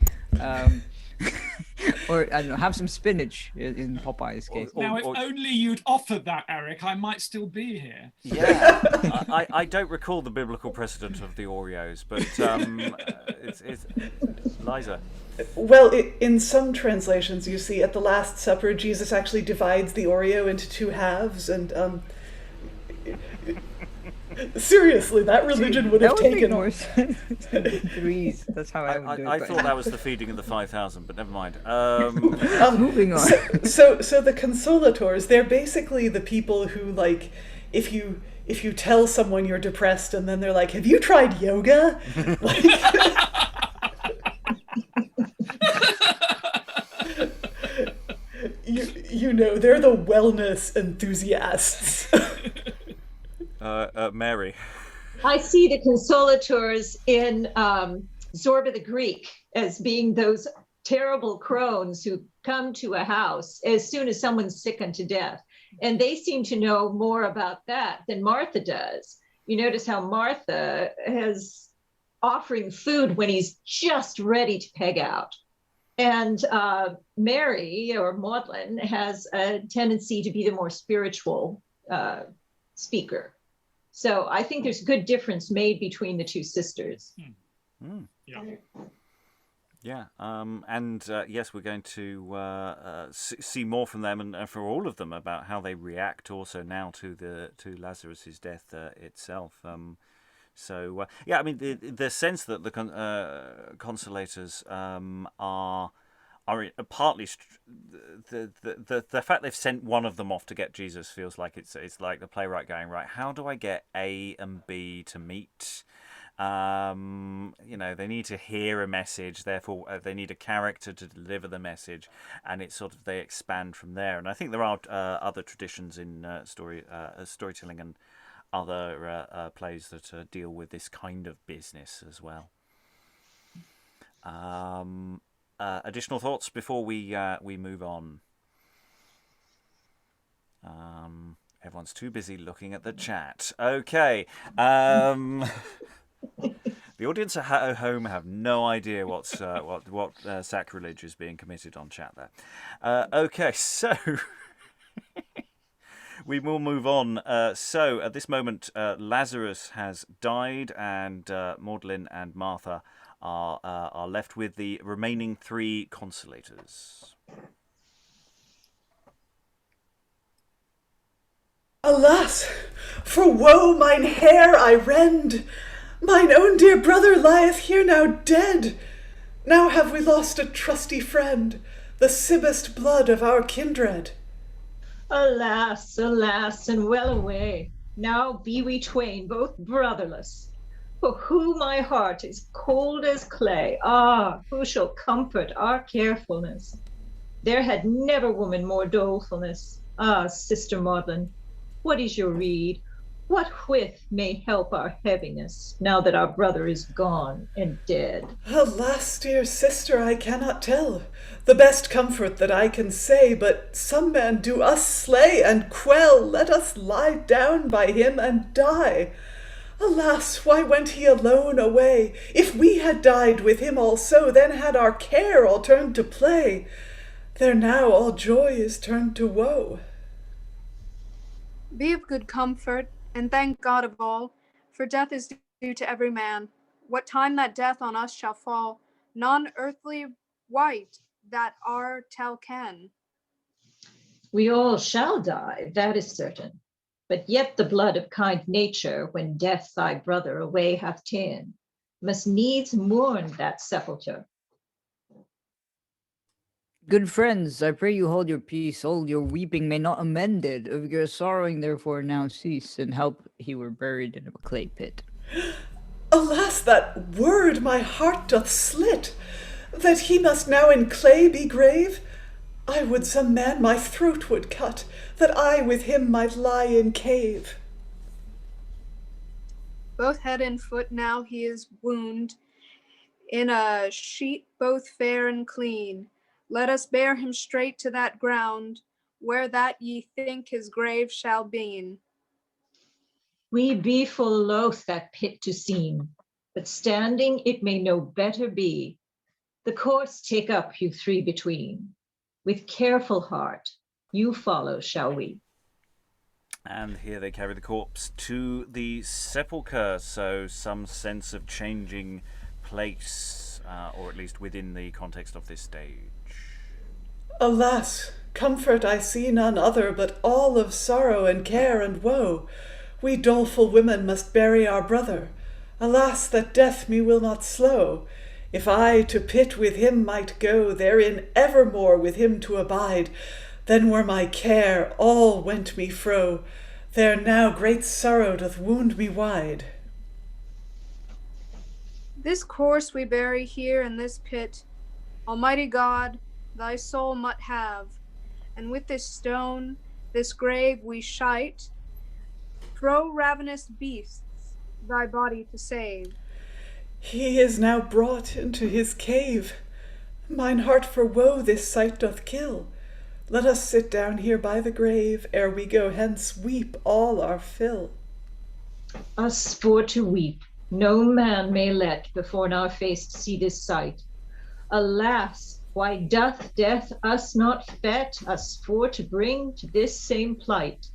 or I don't know, have some spinach in Popeye's case. Now, if only you'd offered that, Eric, I might still be here. Yeah, I don't recall the biblical precedent of the Oreos, but it's Liza. Well, in some translations, you see at the Last Supper, Jesus actually divides the Oreo into 2 halves, and Seriously, that religion would have that would taken make more sense. Threes. That's how I would do it. I but- thought that was the feeding of the 5,000, but never mind. Moving on. So the Consolators, they're basically the people who, like, if you tell someone you're depressed and then they're like, have you tried yoga? Like, you know, they're the wellness enthusiasts. Mary. I see the Consolators in Zorba the Greek as being those terrible crones who come to a house as soon as someone's sick unto death. And they seem to know more about that than Martha does. You notice how Martha is offering food when he's just ready to peg out. And Mary, or Magdalyn, has a tendency to be the more spiritual speaker. So I think there's a good difference made between the two sisters. Yeah. And yes, we're going to see more from them and for all of them about how they react also now to Lazarus's death itself. So yeah, I mean the sense that the Consolators are partly the fact they've sent one of them off to get Jesus feels like it's like the playwright going, right, how do I get A and B to meet? You know, they need to hear a message, therefore they need a character to deliver the message, and it's sort of they expand from there. And I think there are other traditions in storytelling and other plays that deal with this kind of business as well. Additional thoughts before we move on? Everyone's too busy looking at the chat. Okay. The audience at home have no idea what sacrilege is being committed on chat there. Okay, so we will move on. So at this moment, Lazarus has died, and Magdalyn and Martha are left with the remaining three Consolators. Alas, for woe mine hair I rend! Mine own dear brother lieth here now dead. Now have we lost a trusty friend, the sibbest blood of our kindred. Alas, alas, and well away. Now be we twain both brotherless. For who my heart is cold as clay. Ah, who shall comfort our carefulness? There had never woman more dolefulness. Ah, Sister Magdalyn, what is your rede? What whiff may help our heaviness, now that our brother is gone and dead? Alas, dear sister, I cannot tell the best comfort that I can say, but some man do us slay and quell. Let us lie down by him and die. Alas, why went he alone away? If we had died with him also, then had our care all turned to play. There now all joy is turned to woe. Be of good comfort, and thank God of all, for death is due to every man. What time that death on us shall fall, none earthly wight that our tell can. We all shall die, that is certain. But yet the blood of kind nature, when death thy brother away hath ta'en, must needs mourn that sepulture. Good friends, I pray you hold your peace. All your weeping may not amend it. Of your sorrowing therefore now cease, and help he were buried in a clay pit. Alas, that word my heart doth slit, that he must now in clay be grave. I would some man my throat would cut, that I with him might lie in cave. Both head and foot now he is wound, in a sheet both fair and clean. Let us bear him straight to that ground, where that ye think his grave shall be. We be full loath that pit to seem, but standing it may no better be. The course take up you three between. With careful heart, you follow, shall we? And here they carry the corpse to the sepulchre, so some sense of changing place, or at least within the context of this stage. Alas, comfort I see none other, but all of sorrow and care and woe. We doleful women must bury our brother. Alas, that death me will not slow. If I to pit with him might go, therein evermore with him to abide, then were my care all went me fro. There now great sorrow doth wound me wide. This corse we bury here in this pit, Almighty God, thy soul might have, and with this stone, this grave we shite, throw ravenous beasts thy body to save. He is now brought into his cave. Mine heart for woe this sight doth kill. Let us sit down here by the grave, ere we go hence weep all our fill. Us for to weep, no man may let before our face see this sight. Alas, why doth death us not fet, us for to bring to this same plight?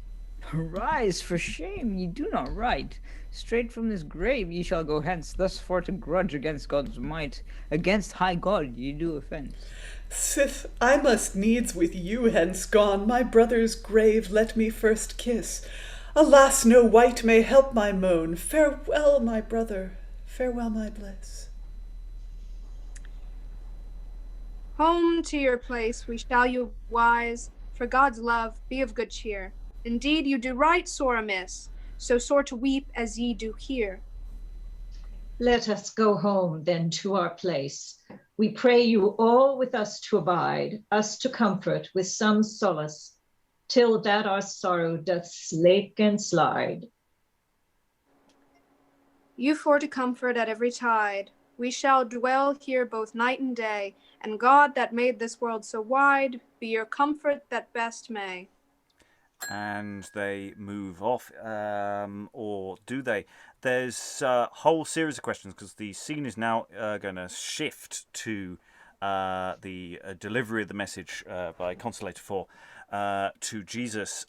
Rise, for shame, ye do not right. Straight from this grave ye shall go hence, thus for to grudge against God's might. Against high God ye do offence. Sith I must needs with you hence gone, my brother's grave let me first kiss. Alas, no wight may help my moan. Farewell, my brother, farewell, my bliss. Home to your place we shall you wise, for God's love be of good cheer. Indeed you do right sore amiss, so sore to weep as ye do here. Let us go home then to our place. We pray you all with us to abide, us to comfort with some solace, till that our sorrow doth slake and slide. You for to comfort at every tide, we shall dwell here both night and day, and God that made this world so wide, be your comfort that best may. And they move off, or do they? There's a whole series of questions, because the scene is now going to shift to the delivery of the message by Consolator 4 to Jesus.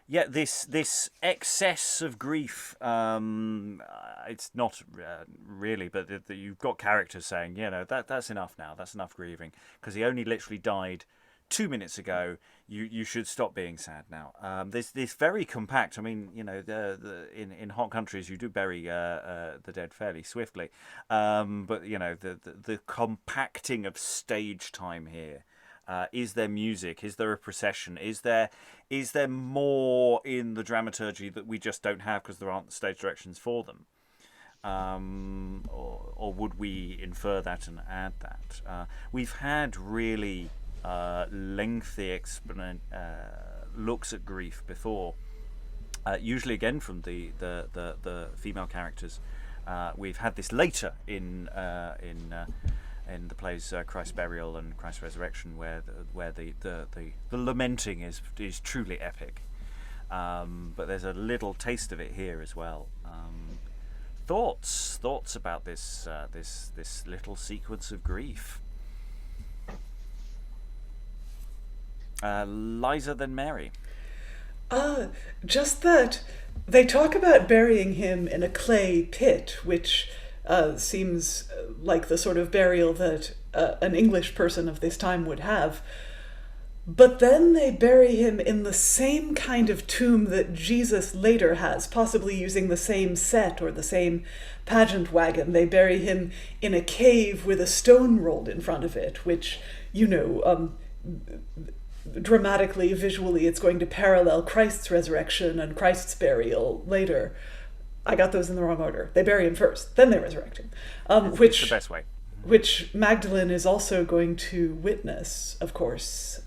This excess of grief, it's not really, but you've got characters saying, that's enough now, that's enough grieving, because he only literally died 2 minutes ago. You should stop being sad now. This very compact. I mean, in hot countries you do bury the dead fairly swiftly, but the compacting of stage time here. Is there music? Is there a procession? Is there more in the dramaturgy that we just don't have because there aren't stage directions for them? Or would we infer that and add that? We've had really lengthy looks at grief before, usually again from the female characters. We've had this later in the plays Christ's Burial and Christ's Resurrection, where the lamenting is truly epic. But there's a little taste of it here as well. Thoughts about this little sequence of grief. Liza, then Mary. Just that they talk about burying him in a clay pit, which seems like the sort of burial that an English person of this time would have. But then they bury him in the same kind of tomb that Jesus later has, possibly using the same set or the same pageant wagon. They bury him in a cave with a stone rolled in front of it, which, dramatically, visually, it's going to parallel Christ's resurrection and Christ's burial later. I got those in the wrong order. They bury him first, then they resurrect him. It's the best way. Which Magdalyn is also going to witness, of course.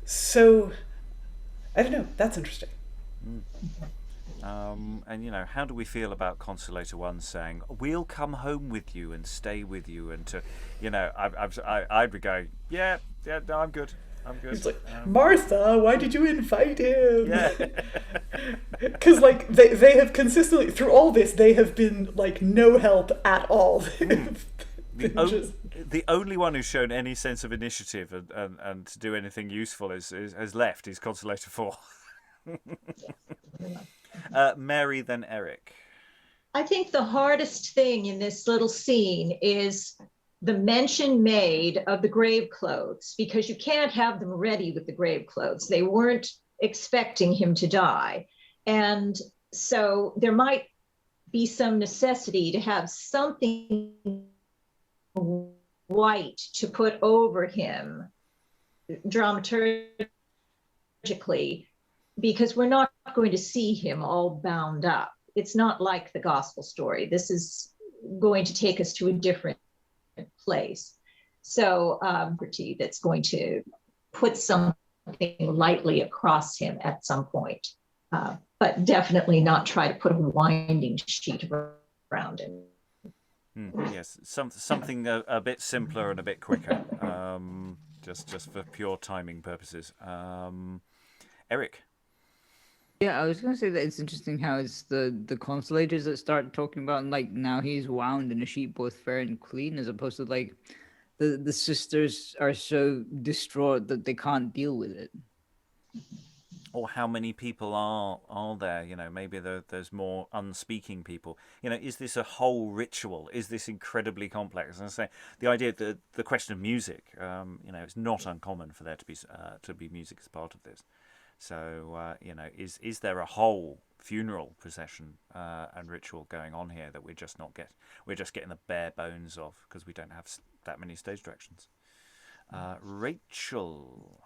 So, I don't know. That's interesting. And how do we feel about Consolator 1 saying, "We'll come home with you and stay with you," and to, I'd be going, no, I'm good. He's like, Martha, why did you invite him? Yeah. Because they have consistently, through all this, they have been no help at all. The only one who's shown any sense of initiative and to do anything useful has left is Consolator 4. Mary, then Eric. I think the hardest thing in this little scene is the mention made of the grave clothes, because you can't have them ready with the grave clothes. They weren't expecting him to die. And so there might be some necessity to have something white to put over him dramaturgically, because we're not going to see him all bound up. It's not like the gospel story. This is going to take us to a different place. So that's going to put something lightly across him at some point, but definitely not try to put a winding sheet around him. Yes, something a bit simpler and a bit quicker, just for pure timing purposes. Eric? Yeah, I was gonna say that it's interesting how it's the Consolators that start talking about, like, now he's wound in a sheet both fair and clean, as opposed to like the sisters are so distraught that they can't deal with it. Or how many people are there? You know, maybe there's more unspeaking people. You know, is this a whole ritual? Is this incredibly complex? And I say the idea that the question of music, you know, it's not uncommon for there to be music as part of this. So you know, is there a whole funeral procession and ritual going on here that we're just getting the bare bones of because we don't have that many stage directions? Rachel.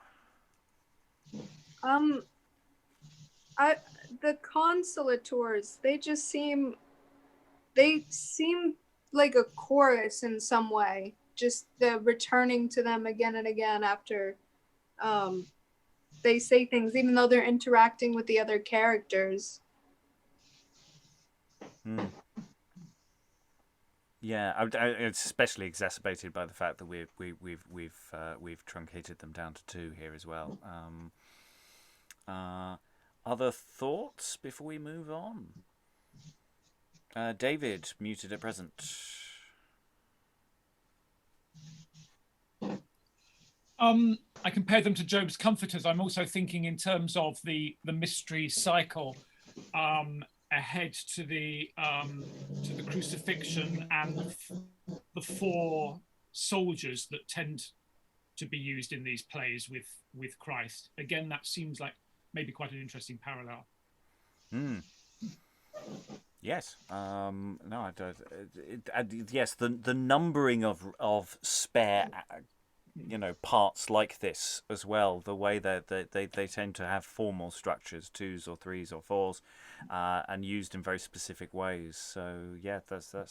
The Consolators, they seem like a chorus in some way, just the returning to them again and again after they say things, even though they're interacting with the other characters. Yeah, it's especially exacerbated by the fact that we've truncated them down to 2 here as well. Other thoughts before we move on? David, muted at present. I compared them to Job's comforters. I'm also thinking in terms of the mystery cycle ahead to the crucifixion and the 4 soldiers that tend to be used in these plays with Christ. Again, that seems like maybe quite an interesting parallel. Yes. No, I don't. Yes, the numbering of spare, you know, parts like this as well. The way that they tend to have formal structures, 2s or 3s or 4s, and used in very specific ways. So yeah, that's a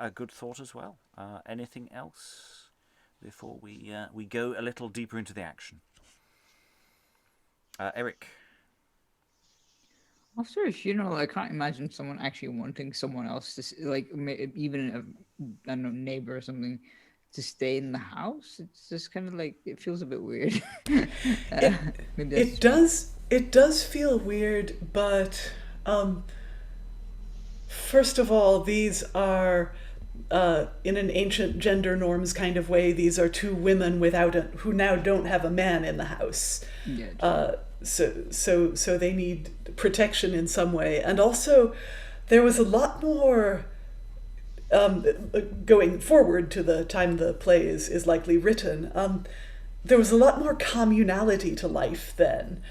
good thought as well. Anything else before we go a little deeper into the action? Eric. After a funeral, I can't imagine someone actually wanting someone else to, like, even I don't know, neighbor or something, to stay in the house. It's just kind of like, it feels a bit weird. It does feel weird, but first of all, these are in an ancient gender norms kind of way. These are 2 women who now don't have a man in the house. Yeah, so they need protection in some way. And also there was a lot more going forward to the time the play is likely written. There was a lot more communality to life then.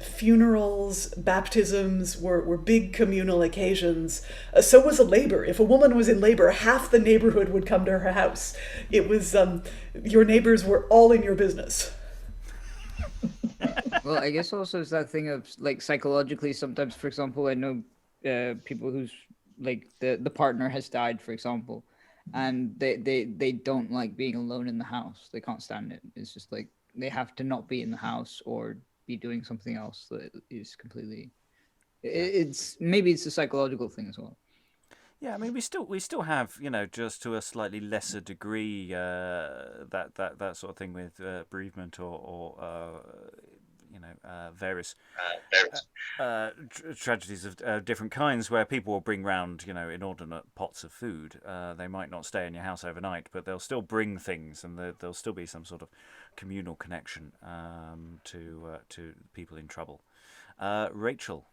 Funerals, baptisms were big communal occasions. So was a labor. If a woman was in labor, half the neighborhood would come to her house. It was your neighbors were all in your business. Well, I guess also it's that thing of, like, psychologically sometimes, for example, I know people who's, like, the partner has died, for example, and they don't like being alone in the house. They can't stand it. It's just like they have to not be in the house or be doing something else that is completely, maybe it's a psychological thing as well. Yeah, I mean, we still have, you know, just to a slightly lesser degree, that sort of thing with bereavement or you know, various tragedies of different kinds, where people will bring round, you know, inordinate pots of food. They might not stay in your house overnight, but they'll still bring things, and there'll still be some sort of communal connection to people in trouble. Rachel.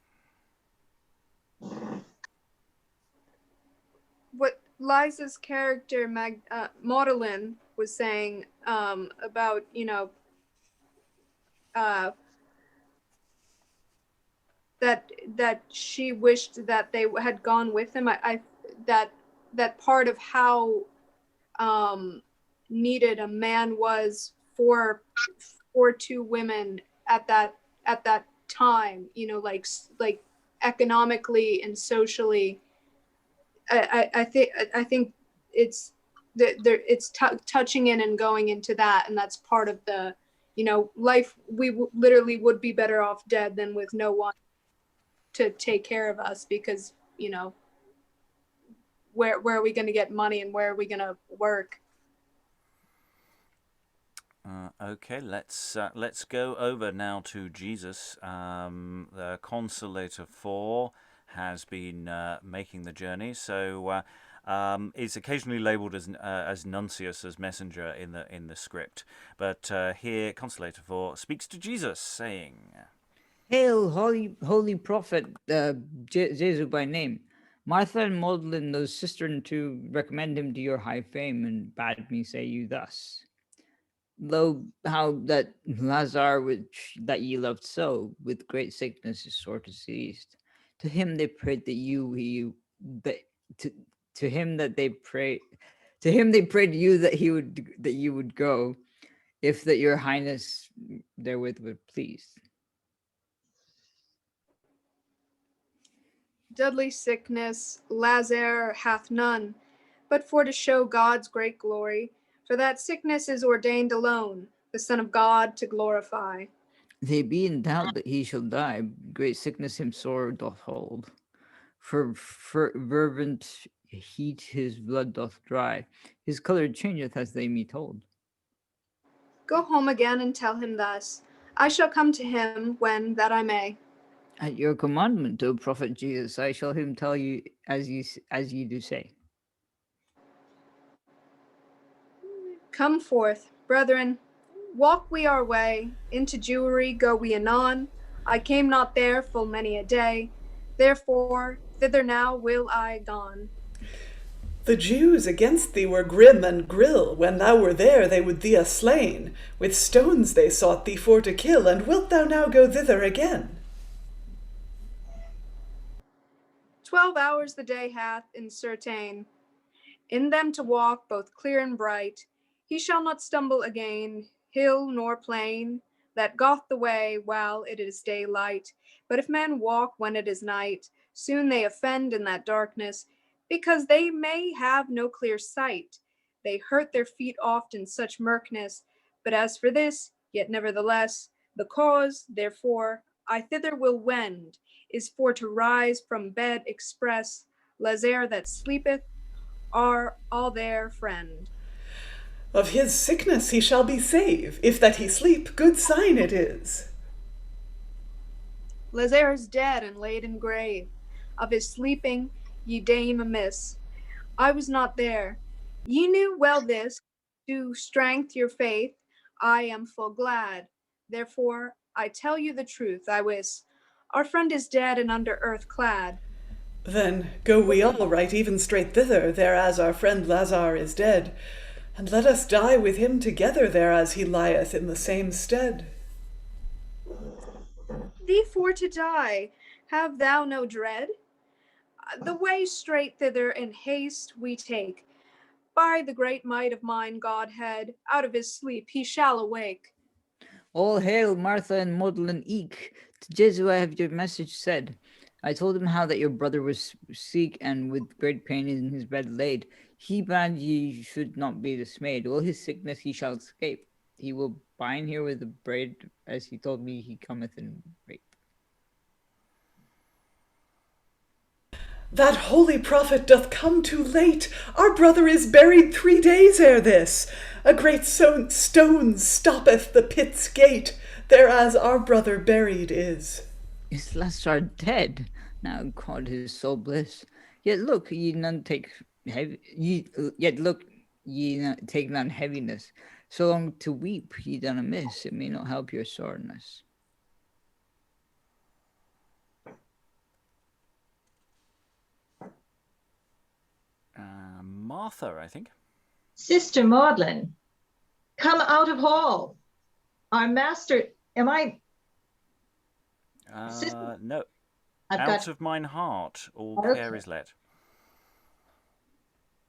What Liza's character Magdalyn was saying about, you know, that she wished that they had gone with him. That part of how needed a man was for two women at that time, like economically and socially. I think it's touching in and going into that, and that's part of the life. We literally would be better off dead than with no one to take care of us, because where are we going to get money, and where are we going to work? Okay, let's go over now to Jesus. The Consolator 4 has been making the journey, so is occasionally labelled as Nuncius, as messenger in the script. But here, Consolator 4 speaks to Jesus, saying, Hail, holy prophet, Jesus by name. Martha and Magdalyn, those sisters, to recommend him to your high fame, and bade me say you thus. Lo, how that Lazarus, which that ye loved so, with great sickness is sore diseased. To him they prayed to him they prayed you that you would go, if that your highness therewith would please. Deadly sickness Lazarus hath none, but for to show God's great glory. For that sickness is ordained alone, the Son of God to glorify. They be in doubt that he shall die, great sickness him sore doth hold. For fervent heat his blood doth dry, his colour changeth as they me told. Go home again and tell him thus, I shall come to him when that I may. At your commandment, O prophet Jesus, I shall him tell you as ye do say. Come forth, brethren, walk we our way, into Jewry go we anon. I came not there full many a day, therefore thither now will I gone. The Jews against thee were grim and grill. When thou were there, they would thee ha slain. With stones they sought thee for to kill, and wilt thou now go thither again? 12 hours the day hath in certain, in them to walk both clear and bright. He shall not stumble again, hill nor plain, that goth the way while it is daylight. But if men walk when it is night, soon they offend in that darkness, because they may have no clear sight. They hurt their feet oft in such murkness. But as for this, yet nevertheless, the cause, therefore, I thither will wend, is for to rise from bed express, Lazarus that sleepeth are all their friend. Of his sickness he shall be save, if that he sleep, good sign it is. Lazarus dead and laid in grave, of his sleeping ye deem amiss. I was not there. Ye knew well this, to strength your faith, I am full glad. Therefore I tell you the truth, I wis. Our friend is dead and under earth clad. Then go we all right even straight thither, thereas our friend Lazarus is dead, and let us die with him together, thereas he lieth in the same stead. Thee for to die, have thou no dread? The way straight thither in haste we take. By the great might of mine Godhead, out of his sleep he shall awake. All hail, Martha and Magdalyn eke. To Jesu I have your message said. I told him how that your brother was sick and with great pain in his bed laid. He bade ye should not be dismayed. All his sickness he shall escape. He will bind here with the braid, as he told me he cometh in rape. That holy prophet doth come too late. Our brother is buried 3 days ere this. A great stone stoppeth the pit's gate, thereas our brother buried is. Is Lazarus dead? Now God his soul bliss. Yet look, ye none take none heaviness. So long to weep ye done amiss, it may not help your soreness. Martha, I think. Sister Magdalyn, come out of hall. Our master, am I? No. Out of mine heart, all care is let.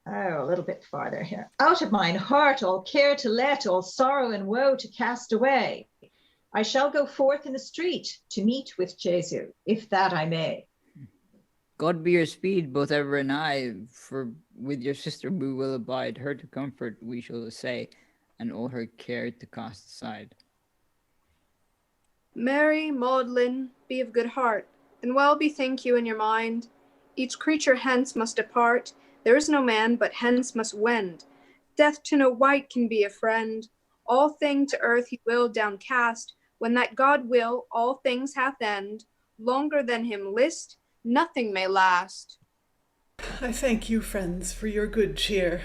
Oh, a little bit farther here. Out of mine heart, all care to let, all sorrow and woe to cast away. I shall go forth in the street to meet with Jesu, if that I may. God be your speed, both ever and I, for with your sister we will abide. Her to comfort we shall essay, and all her care to cast aside. Mary, Magdalyn, be of good heart, and well bethink you in your mind. Each creature hence must depart. There is no man but hence must wend. Death to no wight can be a friend. All thing to earth he will downcast. When that God will, all things hath end. Longer than him list, nothing may last. I thank you, friends, for your good cheer.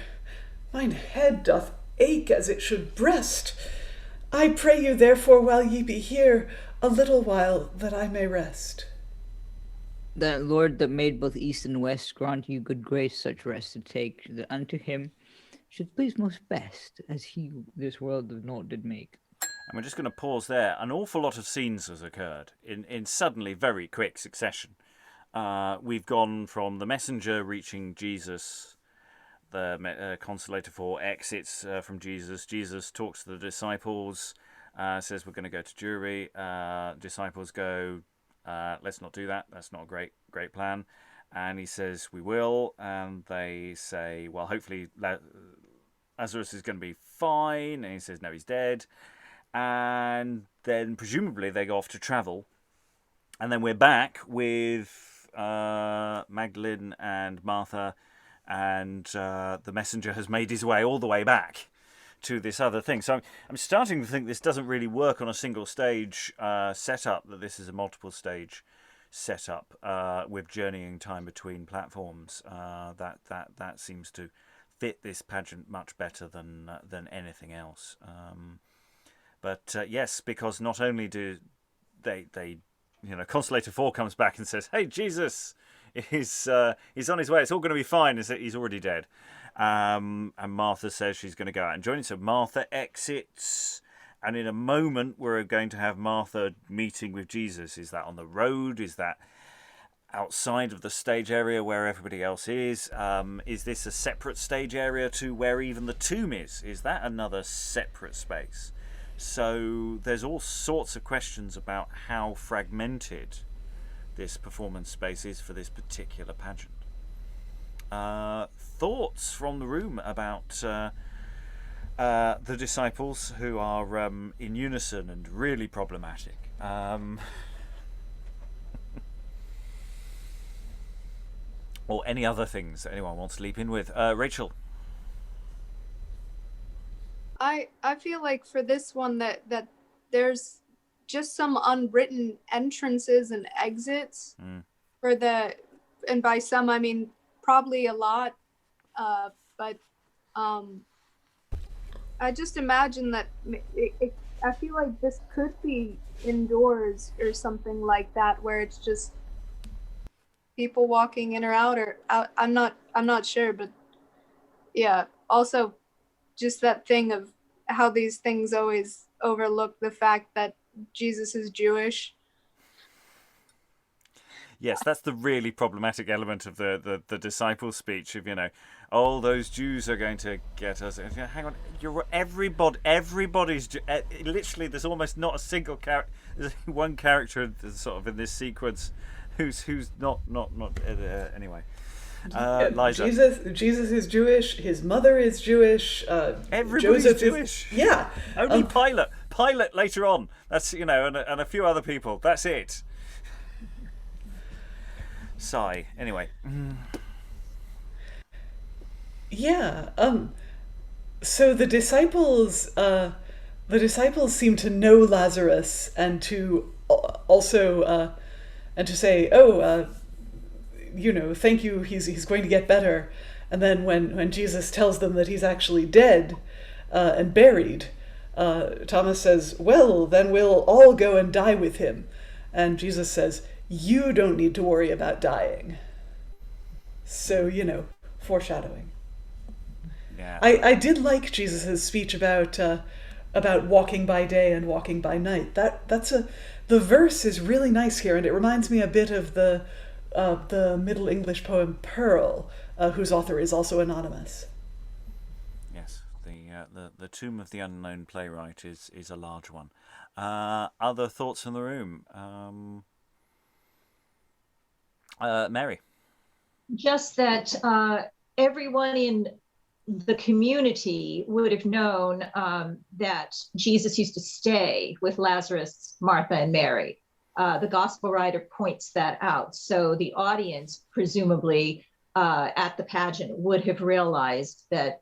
Mine head doth ache as it should breast. I pray you therefore, while ye be here, a little while that I may rest. That Lord that made both east and west grant you good grace such rest to take, that unto him should please most best, as he this world of naught did make. And we're just going to pause there. An awful lot of scenes has occurred in suddenly very quick succession. We've gone from the messenger reaching Jesus, the Consolator 4 exits from Jesus. Jesus talks to the disciples, says we're going to go to jury. Disciples go, let's not do that. That's not a great plan. And he says, we will. And they say, well, hopefully Lazarus is going to be fine. And he says, no, he's dead. And then presumably they go off to travel. And then we're back with Magdalyn and Martha, and the messenger has made his way all the way back to this other thing. So I'm starting to think this doesn't really work on a single stage setup, that this is a multiple stage setup with journeying time between platforms. That seems to fit this pageant much better than anything else. But yes, because not only do they Consolator 4 comes back and says, hey, Jesus is he's on his way, it's all going to be fine, he's already dead. And Martha says she's going to go out and join him. So Martha exits, and in a moment we're going to have Martha meeting with Jesus. Is that on the road? Is that outside of the stage area where everybody else is? Is this a separate stage area to where even the tomb is? Is that another separate space? So there's all sorts of questions about how fragmented this performance space is for this particular pageant. Thoughts from the room about the disciples who are in unison and really problematic? Or any other things that anyone wants to leap in with? Rachel? I feel like for this one that there's just some unwritten entrances and exits for and by some I mean probably a lot, but I just imagine that I feel like this could be indoors or something like that, where it's just people walking in or out, or out. I'm not sure, but yeah. Also, just that thing of how these things always overlook the fact that Jesus is Jewish. Yes, that's the really problematic element of the disciples' speech of, oh, those Jews are going to get us. Hang on, everybody's literally. There's almost not a single character. There's one character sort of in this sequence who's not anyway. Liza. Jesus is Jewish. His mother is Jewish. Everybody's Joseph Jewish. Yeah. Only Pilate later on. That's and a few other people. That's it. Sigh. Anyway. Yeah. So the disciples seem to know Lazarus, and to also and to say, thank you, he's going to get better. And then when Jesus tells them that he's actually dead and buried, Thomas says, well, then we'll all go and die with him. And Jesus says, you don't need to worry about dying. So, foreshadowing. Yeah. I did like Jesus' speech about walking by day and walking by night. That's The verse is really nice here, and it reminds me a bit of the Middle English poem Pearl, whose author is also anonymous. Yes, the Tomb of the Unknown Playwright is a large one. Other thoughts in the room? Mary? Just that everyone in the community would have known that Jesus used to stay with Lazarus, Martha, and Mary. The gospel writer points that out. So the audience, presumably at the pageant, would have realized that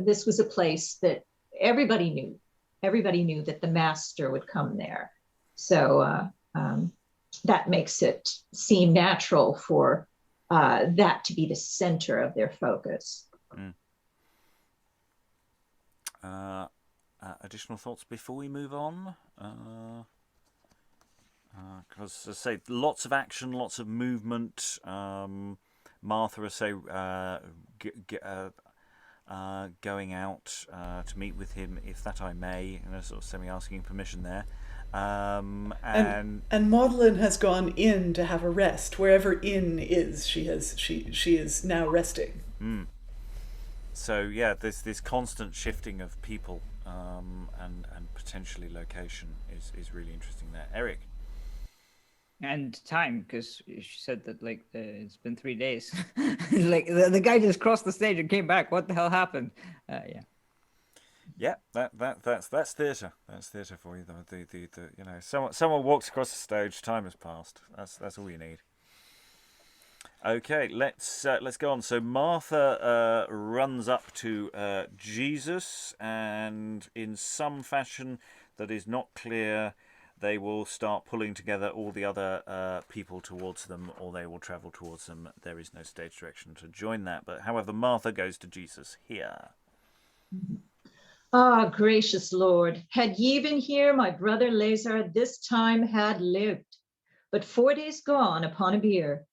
this was a place that everybody knew. Everybody knew that the master would come there. So that makes it seem natural for that to be the center of their focus. Additional thoughts before we move on? Because, as I say, lots of action, lots of movement. Martha, I say, going out to meet with him, if that I may, sort of semi-asking permission there. And Magdalyn has gone in to have a rest. Wherever in is, she is now resting. So yeah, there's this constant shifting of people and potentially location is really interesting there. Eric? And time, because she said that it's been 3 days. Like the guy just crossed the stage and came back. What the hell happened? Yeah. Yeah, that's theatre. That's theatre for you. The someone walks across the stage. Time has passed. That's all you need. Okay, let's go on. So Martha runs up to Jesus, and in some fashion that is not clear, they will start pulling together all the other people towards them, or they will travel towards them. There is no stage direction to join that. But however, Martha goes to Jesus here. Ah, gracious Lord, had ye been here, my brother Lazarus this time had lived. But 4 days gone upon a bier.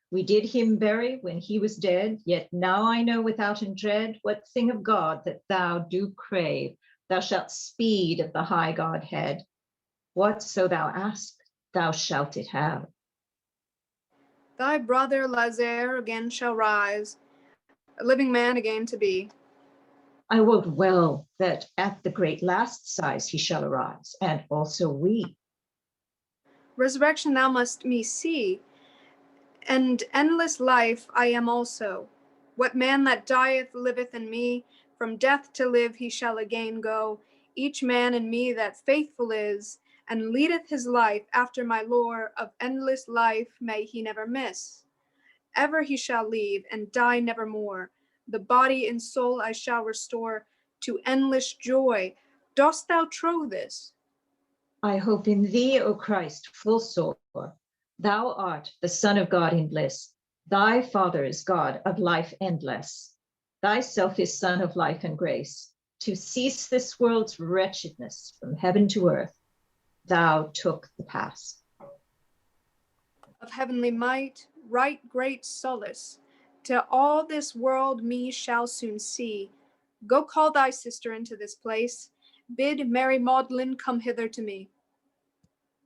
We did him bury when he was dead, yet now I know withouten dread what thing of God that thou do crave. Thou shalt speed of the high Godhead. Whatso thou ask, thou shalt it have. Thy brother Lazarus again shall rise, a living man again to be. I wot well that at the great last size he shall arise, and also we. Resurrection thou must me see, and endless life I am also. What man that dieth liveth in me, from death to live he shall again go, each man in me that faithful is, and leadeth his life after my lore of endless life may he never miss. Ever he shall leave, and die nevermore. The body and soul I shall restore to endless joy. Dost thou trow this? I hope in thee, O Christ, full sore. Thou art the Son of God in bliss. Thy Father is God of life endless. Thyself is Son of life and grace. To cease this world's wretchedness from heaven to earth, thou took the pass. Of heavenly might, right great solace, to all this world me shall soon see. Go call thy sister into this place. Bid Mary Magdalyn come hither to me.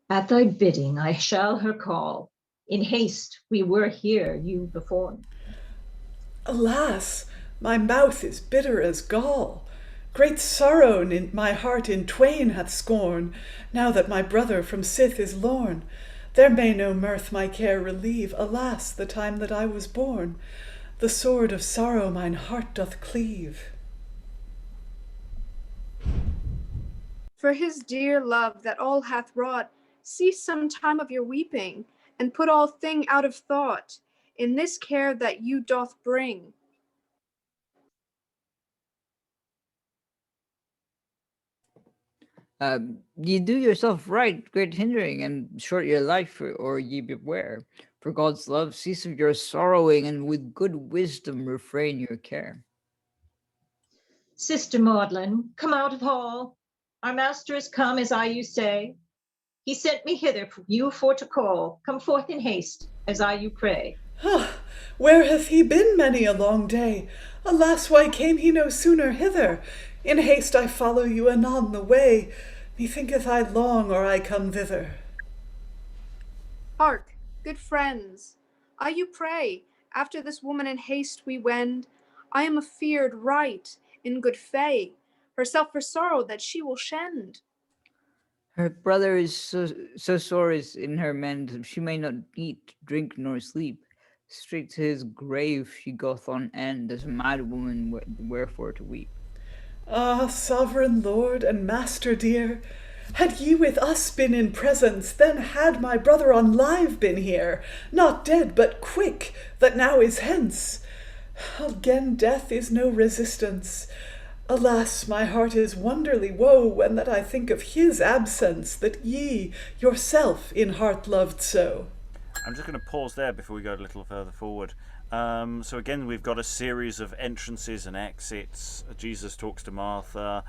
At thy bidding I shall her call. In haste we were here you before. Alas, my mouth is bitter as gall. Great sorrow in my heart in twain hath scorn, now that my brother from Sith is lorn. There may no mirth my care relieve, alas, the time that I was born. The sword of sorrow mine heart doth cleave. For his dear love that all hath wrought, cease some time of your weeping, and put all thing out of thought, in this care that you doth bring. Ye do yourself right, great hindering, and short your life, or ye beware. For God's love, cease of your sorrowing, and with good wisdom refrain your care. Sister Magdalyn, come out of hall. Our master is come, as I you say. He sent me hither for you for to call. Come forth in haste, as I you pray. Where hath he been many a long day? Alas, why came he no sooner hither? In haste I follow you anon the way. Methinketh I long or I come thither. Hark, good friends, I you pray, after this woman in haste we wend, I am afeard right, in good fay, herself for sorrow that she will shend. Her brother is so sore is in her mend, she may not eat, drink, nor sleep. Straight to his grave she goeth on end, as a mad woman wherefore to weep. Ah, sovereign lord and master dear, had ye with us been in presence, then had my brother on live been here, not dead, but quick, that now is hence. Again death is no resistance. Alas, my heart is wonderly woe when that I think of his absence, that ye yourself in heart loved so. I'm just going to pause there before we go a little further forward. So again, we've got a series of entrances and exits. Jesus talks to Martha,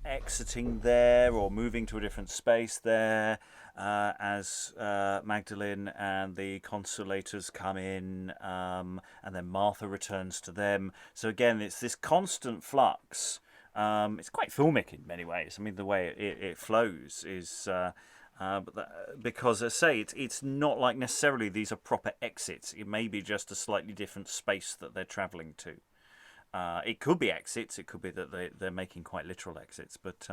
exiting there or moving to a different space there, as Magdalyn and the Consolators come in, and then Martha returns to them. So again, it's this constant flux. It's quite filmic in many ways. I mean, the way it flows is... because, as I say, it's not like necessarily these are proper exits. It may be just a slightly different space that they're travelling to. It could be exits. It could be that they're making quite literal exits, but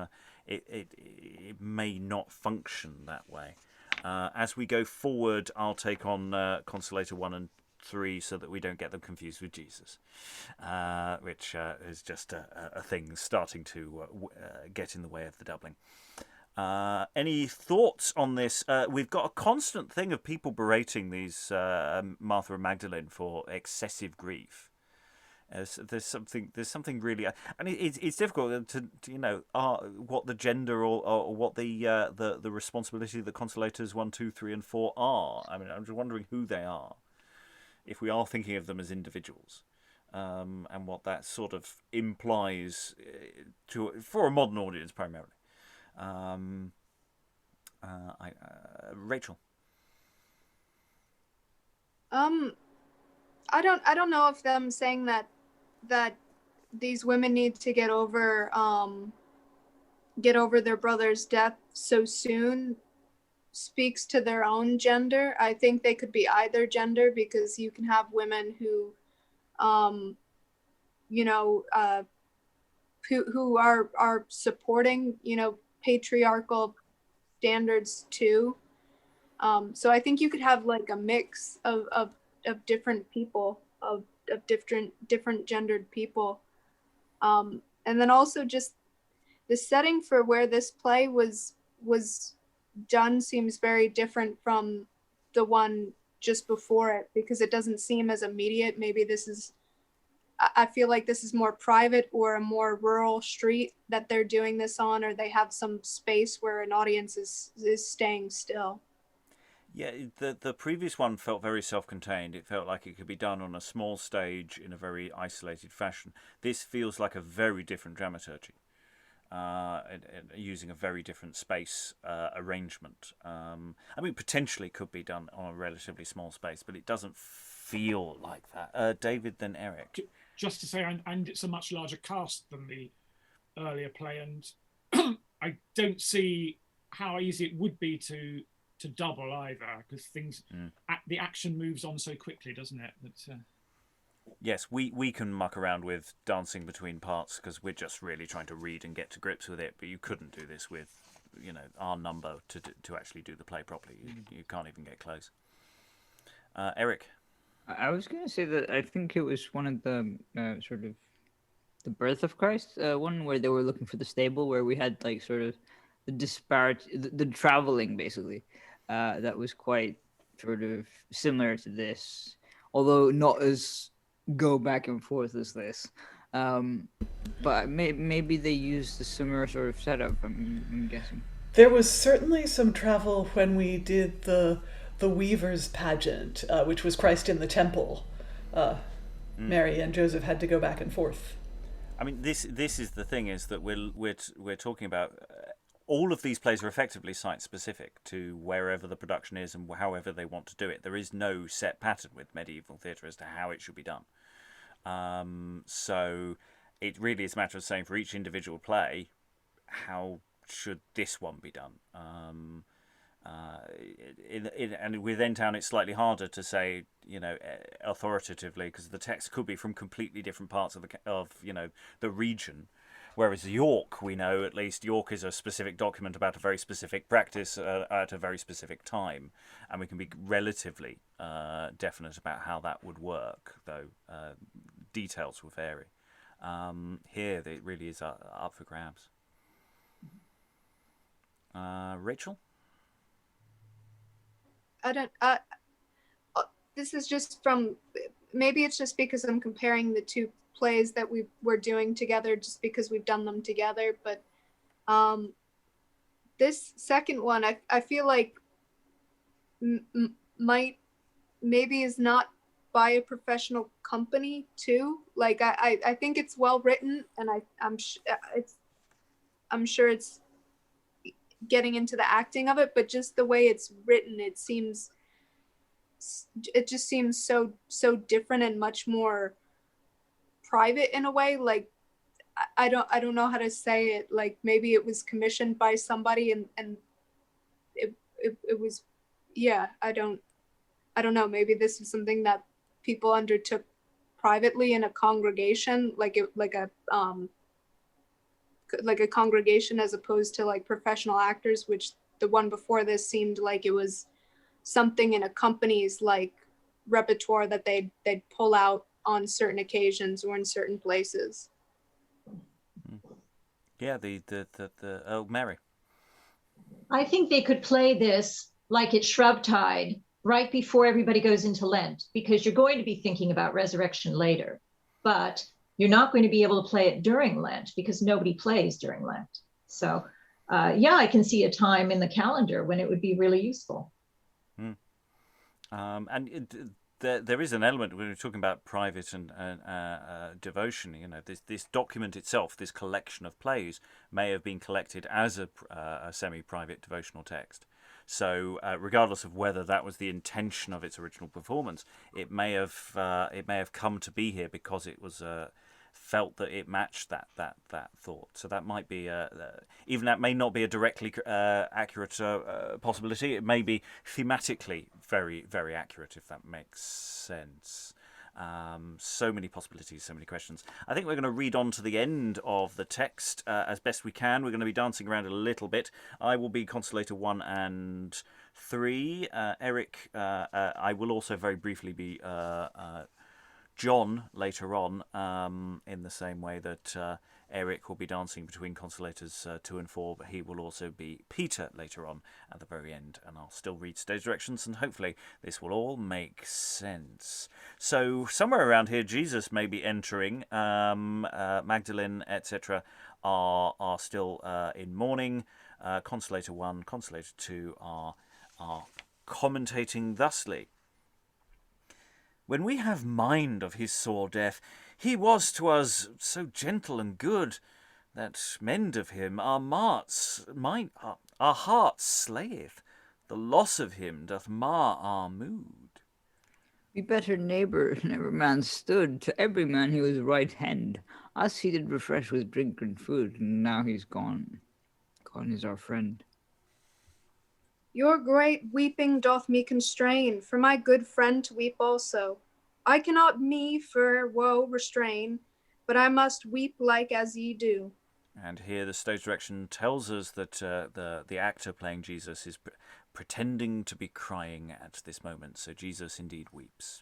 it may not function that way. As we go forward, I'll take on Consolator 1 and 3 so that we don't get them confused with Jesus, which is just a thing starting to get in the way of the doubling. Any thoughts on this? We've got a constant thing of people berating these Martha and Magdalene for excessive grief. There's something really, and it's difficult to what the gender or what the responsibility of the Consolators 1, 2, 3, and 4 are. I mean, I'm just wondering who they are, if we are thinking of them as individuals, and what that sort of implies for a modern audience primarily. Rachel. I don't know if them saying that these women need to get over their brother's death so soon speaks to their own gender. I think they could be either gender, because you can have women who who are supporting, patriarchal standards too. So I think you could have like a mix of different people, of different gendered people. And then also just the setting for where this play was done seems very different from the one just before it, because it doesn't seem as immediate. Maybe I feel like this is more private or a more rural street that they're doing this on, or they have some space where an audience is staying still. Yeah, the previous one felt very self-contained. It felt like it could be done on a small stage in a very isolated fashion. This feels like a very different dramaturgy, using a very different space arrangement. I mean, potentially could be done on a relatively small space, but it doesn't feel like that. David, then Eric. Just to say, and it's a much larger cast than the earlier play, and I don't see how easy it would be to double either, because the action moves on so quickly, doesn't it? But, yes, we can muck around with dancing between parts because we're just really trying to read and get to grips with it, but you couldn't do this with our number to actually do the play properly. You can't even get close. Eric. I was going to say that I think it was one of the sort of the birth of Christ one, where they were looking for the stable, where we had like sort of the disparate, the traveling basically. That was quite sort of similar to this, although not as go back and forth as this. But maybe they used a similar sort of setup, I'm guessing. There was certainly some travel when we did the Weaver's pageant, which was Christ in the temple. Mary and Joseph had to go back and forth. I mean, this is the thing, is that we're talking about all of these plays are effectively site specific to wherever the production is and however they want to do it. There is no set pattern with medieval theatre as to how it should be done. So it really is a matter of saying for each individual play, how should this one be done? And within town, it's slightly harder to say, authoritatively, because the text could be from completely different parts of the region. Whereas York, we know at least York is a specific document about a very specific practice at a very specific time, and we can be relatively definite about how that would work, though details will vary. Here, it really is up for grabs. Rachel? I don't. This is just from. Maybe it's just because I'm comparing the two plays that we're doing together, just because we've done them together. But this second one, I feel like maybe is not by a professional company too. Like I think it's well written, and I'm sure it's getting into the acting of it, but just the way it's written, it just seems so different and much more private in a way. Like I don't know how to say it. Like maybe it was commissioned by somebody and it was, yeah, I don't know. Maybe this is something that people undertook privately in a congregation, like a congregation, as opposed to like professional actors, which the one before this seemed like it was something in a company's like repertoire that they'd pull out on certain occasions or in certain places. Yeah, the Mary. I think they could play this like it's Shrovetide right before everybody goes into Lent, because you're going to be thinking about resurrection later, but you're not going to be able to play it during Lent because nobody plays during Lent. So, I can see a time in the calendar when it would be really useful. There is an element when we're talking about private and devotion. This document itself, this collection of plays, may have been collected as a semi-private devotional text. So, regardless of whether that was the intention of its original performance, it may have come to be here because it was felt that it matched that thought. So that might be even that may not be a directly accurate possibility. It may be thematically very, very accurate, if that makes sense. So many possibilities, so many questions. I think we're going to read on to the end of the text as best we can. We're going to be dancing around a little bit. I will be Consolator 1 and 3. Eric, I will also very briefly be John later on, in the same way that Eric will be dancing between Consolators 2 and 4, but he will also be Peter later on at the very end, and I'll still read stage directions, and hopefully this will all make sense. So somewhere around here, Jesus may be entering. Magdalyn, etc., are still in mourning. Consolator 1, Consolator 2 are commentating thusly. When we have mind of his sore death, he was to us so gentle and good, that mend of him our hearts slayeth. The loss of him doth mar our mood. Be better neighbour never man stood. To every man he was right hand. Us he did refresh with drink and food, and now he's gone. Gone is our friend. Your great weeping doth me constrain, for my good friend to weep also. I cannot me for woe restrain, but I must weep like as ye do. And here the stage direction tells us that the actor playing Jesus is pretending to be crying at this moment, so Jesus indeed weeps.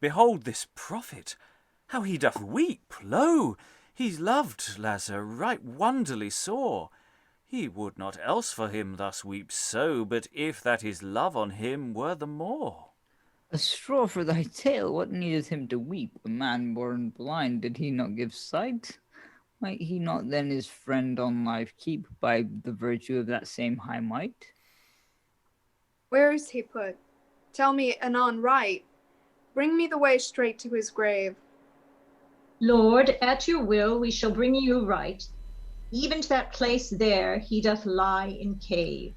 Behold this prophet, how he doth weep! Lo, he loved Lazarus right wonderly sore. He would not else for him thus weep so, but if that his love on him were the more. A straw for thy tale, what needeth him to weep? A man born blind, did he not give sight? Might he not then his friend on life keep by the virtue of that same high might? Where is he put? Tell me anon right. Bring me the way straight to his grave. Lord, at your will we shall bring you right. Even to that place there he doth lie in cave.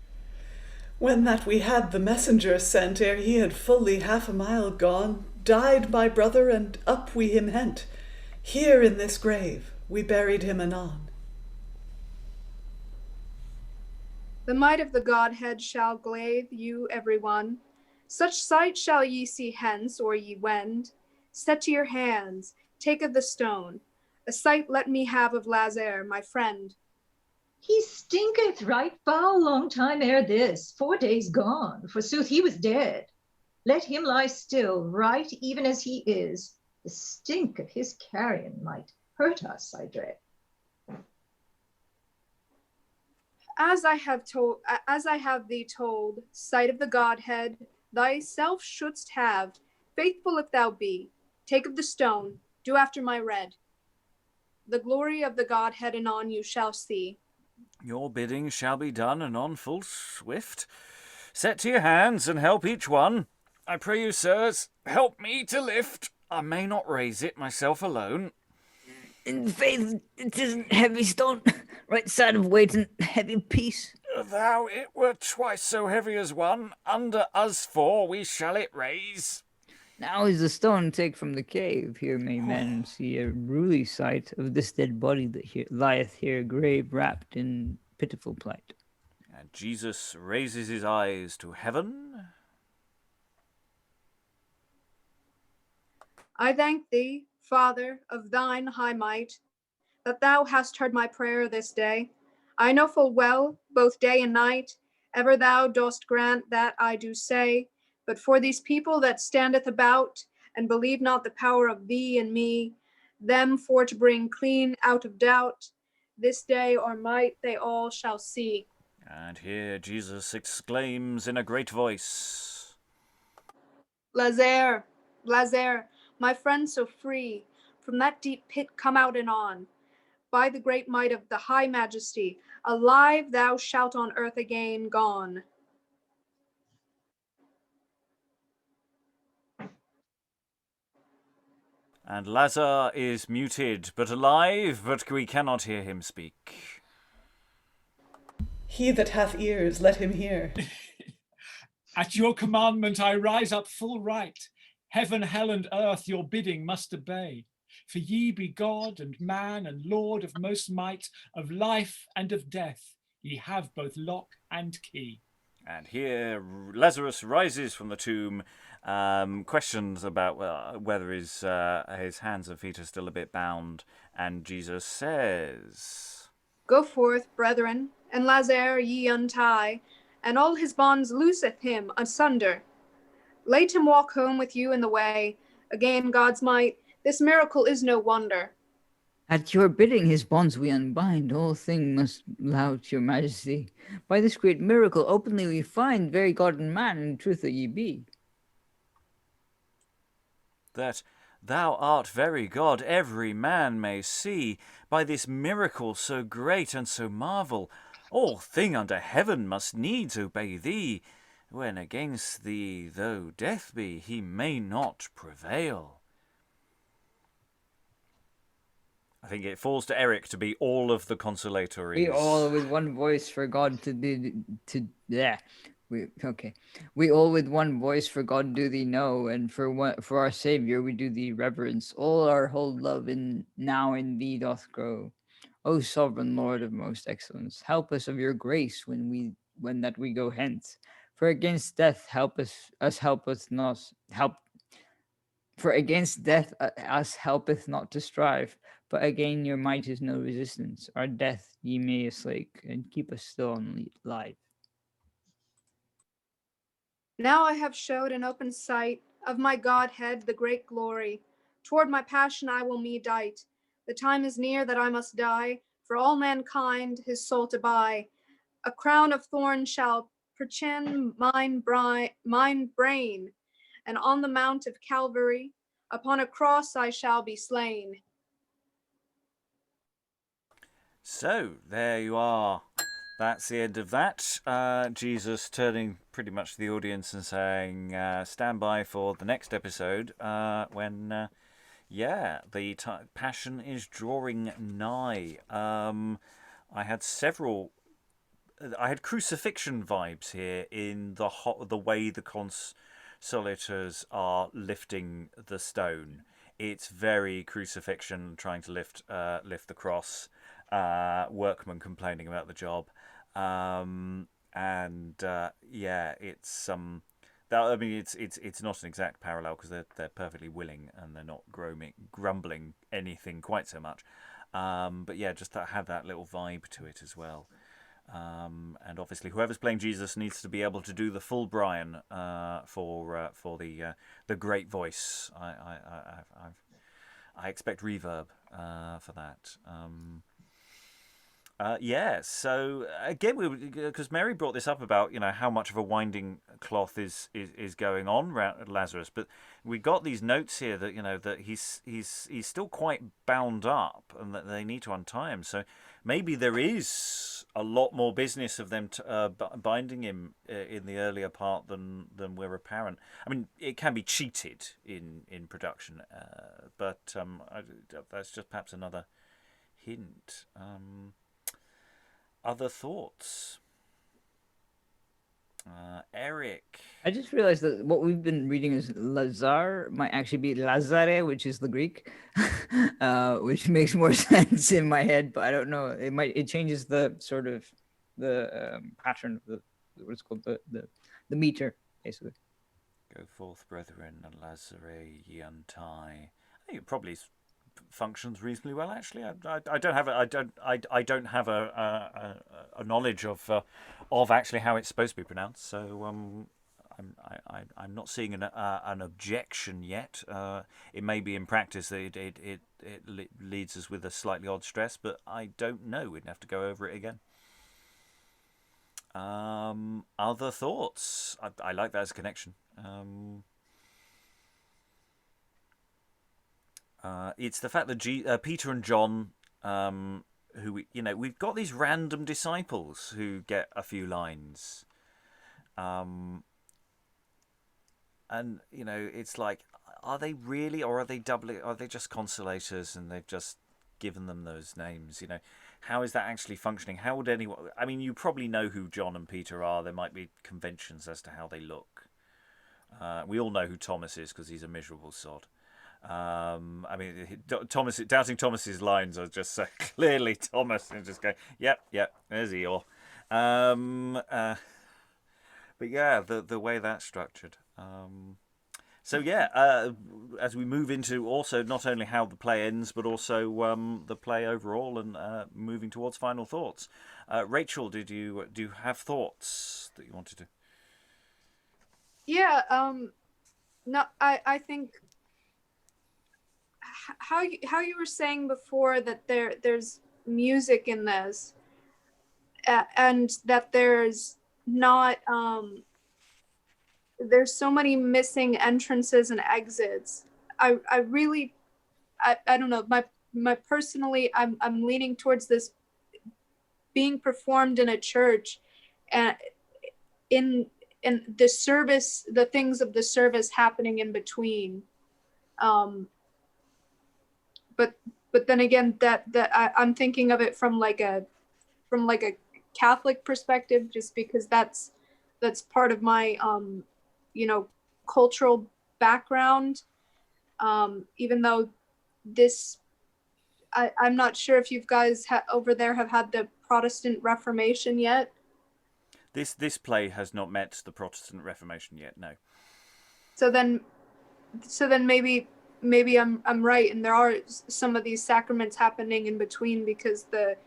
When that we had the messenger sent, ere he had fully 1/2 mile gone, died my brother, and up we him hent. Here in this grave we buried him anon. The might of the Godhead shall glaive you every one. Such sight shall ye see hence, or ye wend. Set to your hands, take of the stone. A sight let me have of Lazarus, my friend. He stinketh right foul long time ere this, 4 days gone. Forsooth he was dead. Let him lie still, right even as he is. The stink of his carrion might hurt us, I dread. As I have thee told, sight of the Godhead, thyself shouldst have, faithful if thou be. Take of the stone, do after my rede. The glory of the Godhead anon you shall see. Your bidding shall be done anon full swift. Set to your hands and help each one. I pray you, sirs, help me to lift. I may not raise it myself alone. In faith, it is heavy stone, right side of weight and heavy piece. Though it were twice so heavy as one, under us four we shall it raise. Now is the stone take from the cave. Here may men see a ruly sight of this dead body that here lieth here, grave wrapped in pitiful plight. And Jesus raises his eyes to heaven. I thank thee, Father, of thine high might, that thou hast heard my prayer this day. I know full well, both day and night, ever thou dost grant that I do say, but for these people that standeth about, and believe not the power of thee and me, them for to bring clean out of doubt, this day or might they all shall see. And here Jesus exclaims in a great voice, Lazarus, Lazarus, my friend so free, from that deep pit come out and on. By the great might of the high majesty, alive thou shalt on earth again gone. and Lazarus is muted, but alive, but we cannot hear him speak. He that hath ears, let him hear. At your commandment I rise up full right. Heaven, hell, and earth your bidding must obey. For ye be God and man and Lord of most might, of life and of death. Ye have both lock and key. And here Lazarus rises from the tomb. Questions about whether his hands and feet are still a bit bound. And Jesus says, Go forth, brethren, and Lazarus ye untie, and all his bonds looseth him asunder. Let him walk home with you in the way. Again, God's might, this miracle is no wonder. At your bidding his bonds we unbind, all thing must allow to your majesty. By this great miracle openly we find very God and man in truth that ye be. that thou art very God, every man may see, by this miracle so great and so marvel, all thing under heaven must needs obey thee, when against thee though death be, he may not prevail. I think it falls to Eric to be all of the consolators. We all with one voice for God We all with one voice for God do thee know, and for our Savior we do thee reverence. All our whole love now in thee doth grow. O sovereign Lord of most excellence, help us of your grace when that we go hence. For against death helpeth not to strive, but again your might is no resistance. Our death ye may slake, and keep us still on life. Now I have showed an open sight of my Godhead the great glory. Toward my passion I will me dight. The time is near that I must die, for all mankind his soul to buy. A crown of thorns shall perchin mine brain, and on the mount of Calvary, upon a cross I shall be slain. So, there you are. That's the end of that. Jesus turning pretty much to the audience and saying, stand by for the next episode when, the passion is drawing nigh. I had crucifixion vibes here in the way the Consolators are lifting the stone. It's very crucifixion, trying to lift the cross. Workmen complaining about the job. and yeah, it's I mean, it's not an exact parallel because they're perfectly willing and they're not grumbling anything quite so much. But yeah, just that had that little vibe to it as well. And obviously, whoever's playing Jesus needs to be able to do the full Brian for the great voice. I expect reverb for that. Yeah, so again, because Mary brought this up about how much of a winding cloth is going on around Lazarus, but we got these notes here that that he's still quite bound up and that they need to untie him. So maybe there is a lot more business of them binding him in the earlier part than we're apparent. I mean, it can be cheated in production, but that's just perhaps another hint. Other thoughts? Eric? I just realized that what we've been reading is Lazar might actually be Lazare, which is the Greek, which makes more sense in my head, but I don't know. It changes the sort of the pattern of what it's called, the meter, basically. Go forth, brethren, and Lazare ye untie. I think it probably functions reasonably well, actually. I don't have a knowledge of actually how it's supposed to be pronounced, so I'm not seeing an objection yet. It may be in practice that it leads us with a slightly odd stress, but I don't know. We'd have to go over it again. Other thoughts? I like that as a connection. It's the fact that Peter and John, who we've got these random disciples who get a few lines, and it's like, are they really, or are they doubling? Are they just consolators and they've just given them those names? How is that actually functioning? How would anyone? I mean, you probably know who John and Peter are. There might be conventions as to how they look. We all know who Thomas is because he's a miserable sod. I mean, Doubting Thomas's lines are just so clearly Thomas, and just going, yep, there's Eeyore. But yeah, the way that's structured. So yeah, as we move into also not only how the play ends, but also the play overall, and moving towards final thoughts. Rachel, do you have thoughts that you wanted to? Yeah. No, I think. How you were saying before that there's music in this, and that there's not there's so many missing entrances and exits. I really don't know, my personally I'm leaning towards this being performed in a church, and in the service, the things of the service happening in between. But then again, that I'm thinking of it from like a Catholic perspective, just because that's part of my cultural background. Even though this, I'm not sure if you guys over there have had the Protestant Reformation yet. This play has not met the Protestant Reformation yet. No. So then maybe I'm right, and there are some of these sacraments happening in between, because the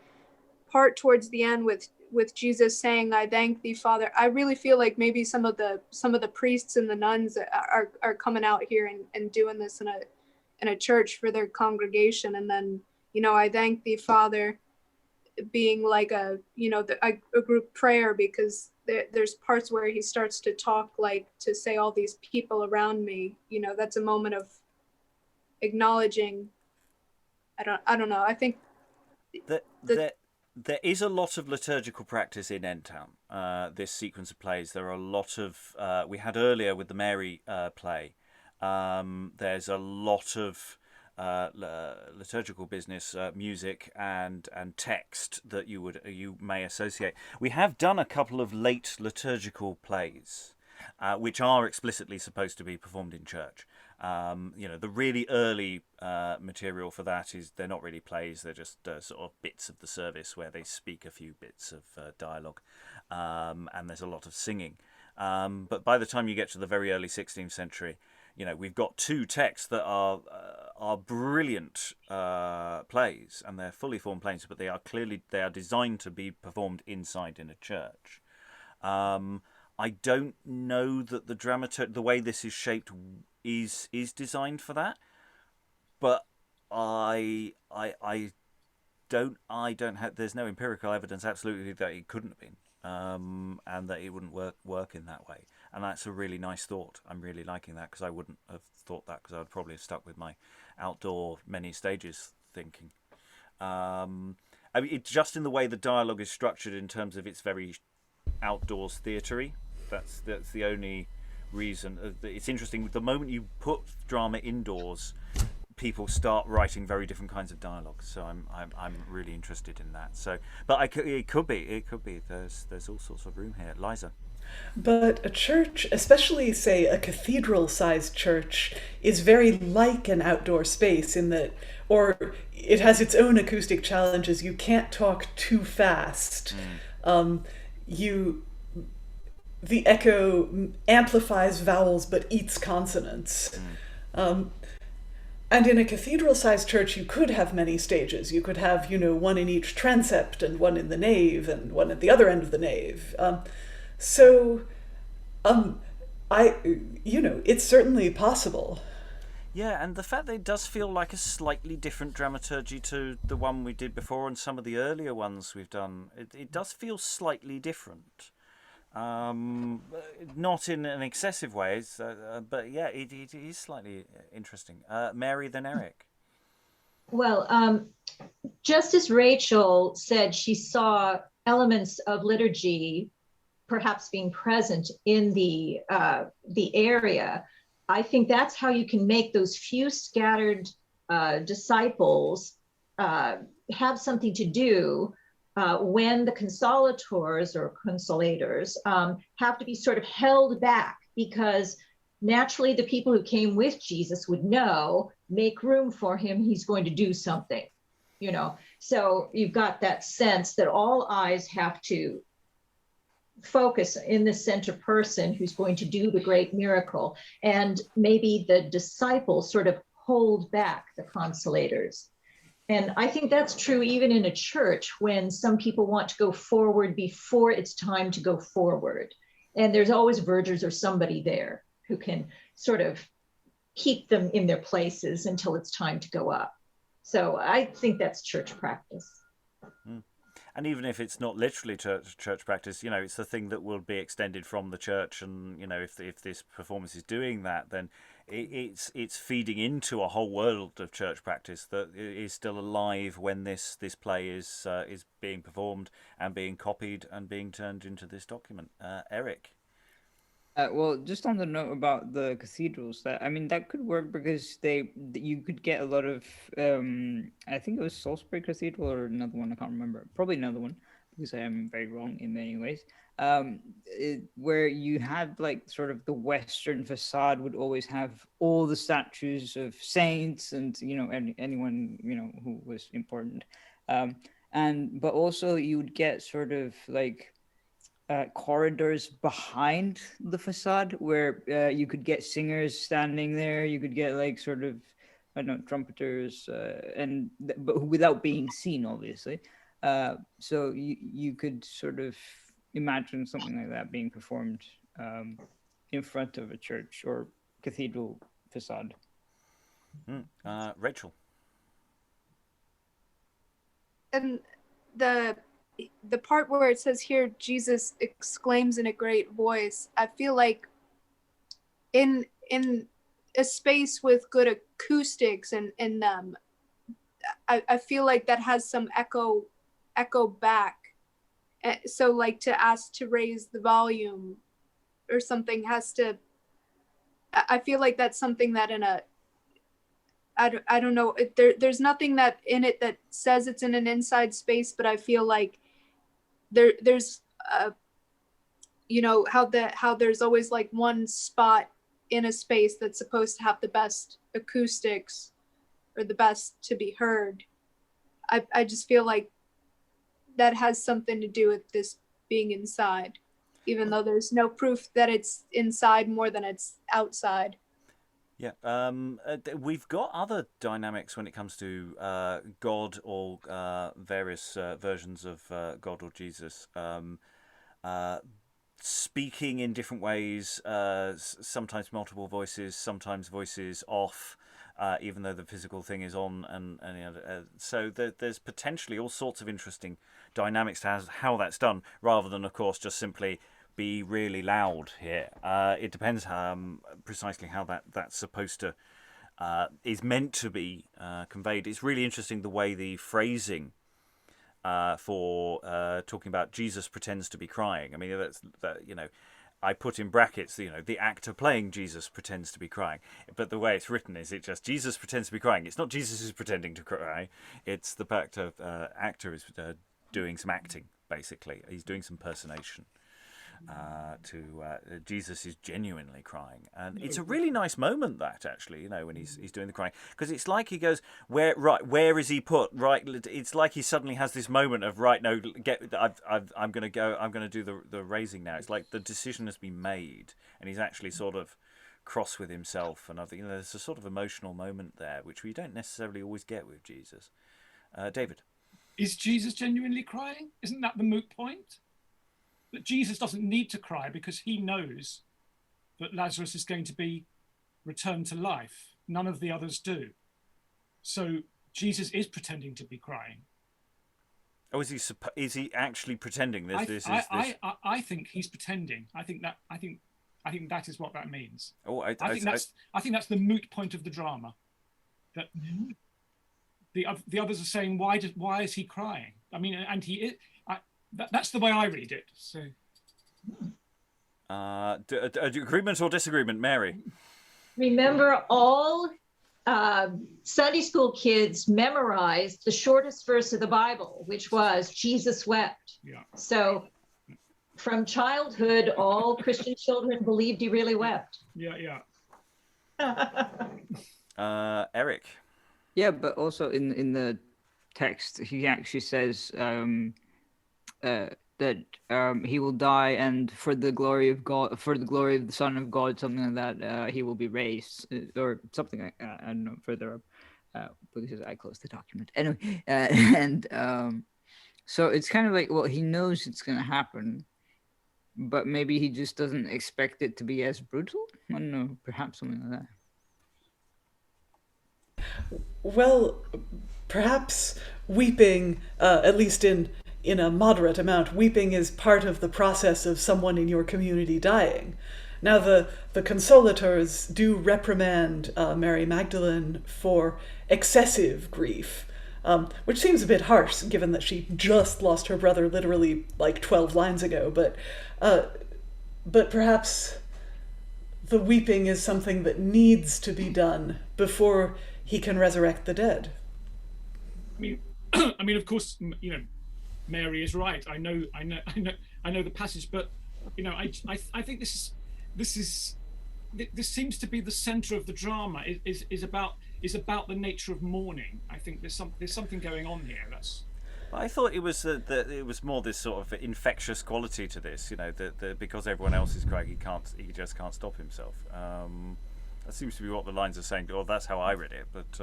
part towards the end with Jesus saying, "I thank thee, Father," I really feel like maybe some of the priests and the nuns are coming out here and doing this in a church for their congregation, and then "I thank thee, Father," being like a group prayer, because there's parts where he starts to talk, like to say all these people around me. That's a moment of acknowledging. I don't know. I think there is a lot of liturgical practice in Endtown. This sequence of plays, there are a lot of. We had earlier with the Mary play. There's a lot of liturgical business, music and text that you may associate. We have done a couple of late liturgical plays. which are explicitly supposed to be performed in church. The really early material for that is they're not really plays; they're just sort of bits of the service where they speak a few bits of dialogue, and there's a lot of singing. But by the time you get to the very early 16th century, we've got two texts that are brilliant plays, and they're fully formed plays, but they are designed to be performed inside in a church. I don't know that the way this is shaped is designed for that, but I don't have. There's no empirical evidence absolutely that it couldn't have been, and that it wouldn't work in that way. And that's a really nice thought. I'm really liking that, because I wouldn't have thought that, because I'd probably have stuck with my outdoor many stages thinking. It's just in the way the dialogue is structured in terms of it's very outdoors theatre-y. That's the only reason. It's interesting. The moment you put drama indoors, people start writing very different kinds of dialogue. So I'm really interested in that. So, but it could be. There's all sorts of room here, Liza. But a church, especially, say, a cathedral-sized church, is very like an outdoor space in that, or it has its own acoustic challenges. You can't talk too fast. The echo amplifies vowels but eats consonants. And in a cathedral-sized church, you could have many stages. You could have, one in each transept, and one in the nave, and one at the other end of the nave. It's certainly possible. Yeah, and the fact that it does feel like a slightly different dramaturgy to the one we did before and some of the earlier ones we've done, it does feel slightly different. Not in an excessive way, but yeah, it is slightly interesting. Mary, then Eric. Well, just as Rachel said, she saw elements of liturgy perhaps being present in the area. I think that's how you can make those few scattered disciples have something to do when the consolators or consolators have to be sort of held back, because naturally the people who came with Jesus would know, make room for him, he's going to do something, So you've got that sense that all eyes have to focus in the center person who's going to do the great miracle, and maybe the disciples sort of hold back the consolators. And I think that's true even in a church, when some people want to go forward before it's time to go forward. And there's always vergers or somebody there who can sort of keep them in their places until it's time to go up. So I think that's church practice. And even if it's not literally church practice, it's the thing that will be extended from the church. And, if this performance is doing that, then it's feeding into a whole world of church practice that is still alive when this play is being performed and being copied and being turned into this document. Eric? Well, just on the note about the cathedrals, that could work, because you could get a lot of I think it was Salisbury Cathedral or another one, I can't remember, probably another one, because I am very wrong in many ways, where you had like sort of the western facade would always have all the statues of saints and anyone who was important, but also you would get sort of like corridors behind the facade where you could get singers standing there. You could get like sort of, I don't know, trumpeters, but without being seen, obviously. So you could sort of imagine something like that being performed in front of a church or cathedral facade. Rachel. And the part where it says here, Jesus exclaims in a great voice, I feel like in a space with good acoustics and I feel like that has some echo back. So like to ask to raise the volume or something I feel like that's something that I don't know, there's nothing that in it that says it's in an inside space, but I feel like there's how there's always like one spot in a space that's supposed to have the best acoustics or the best to be heard. I just feel like that has something to do with this being inside, even though there's no proof that it's inside more than it's outside. Yeah, we've got other dynamics when it comes to God or various versions of God or Jesus. Speaking in different ways, sometimes multiple voices, sometimes voices off, even though the physical thing is on, so there's potentially all sorts of interesting dynamics to how that's done, rather than, of course, just simply be really loud here. It depends precisely how that's supposed to is meant to be conveyed. It's really interesting the way the phrasing for talking about Jesus pretends to be crying. I mean, I put in brackets, the actor playing Jesus pretends to be crying. But the way it's written is it just Jesus pretends to be crying. It's not Jesus who's pretending to cry. It's the fact of actor is doing some acting, basically. He's doing some personation. Jesus is genuinely crying, and it's a really nice moment that actually, when he's doing the crying, because it's like he goes, where is he put? Right, it's like he suddenly has this moment of I'm going to do the raising now. It's like the decision has been made, and he's actually sort of cross with himself, and there's a sort of emotional moment there which we don't necessarily always get with Jesus. David, is Jesus genuinely crying? Isn't that the moot point? That Jesus doesn't need to cry because he knows that Lazarus is going to be returned to life. None of the others do. So Jesus is pretending to be crying. Oh, is he actually pretending? I think he's pretending. I think that is what that means. Oh, I think that's the moot point of the drama. That the others are saying, why is he crying? I mean, and he is. That's the way I read it. So, agreement or disagreement, Mary? Remember, all Sunday school kids memorized the shortest verse of the Bible, which was Jesus wept. Yeah. So, from childhood, all Christian children believed he really wept. Yeah. Eric. Yeah, but also in the text, he actually says. That he will die, and for the glory of God, for the glory of the Son of God, something like that, he will be raised, or something like I don't know, further up, because I closed the document anyway. So it's kind of like, well, he knows it's going to happen, but maybe he just doesn't expect it to be as brutal. I don't know, perhaps something like that. Well, perhaps weeping, at least in a moderate amount, weeping is part of the process of someone in your community dying. Now, the Consolators do reprimand Mary Magdalyn for excessive grief, which seems a bit harsh, given that she just lost her brother literally like 12 lines ago. But perhaps the weeping is something that needs to be done before he can resurrect the dead. I mean, of course, Mary is right. I know the passage, but I think this seems to be the center of the drama. Is about the nature of mourning. I think there's something going on here. I thought it was it was more this sort of infectious quality to this. Because everyone else is crying, he just can't stop himself. That seems to be what the lines are saying. Or that's how I read it. But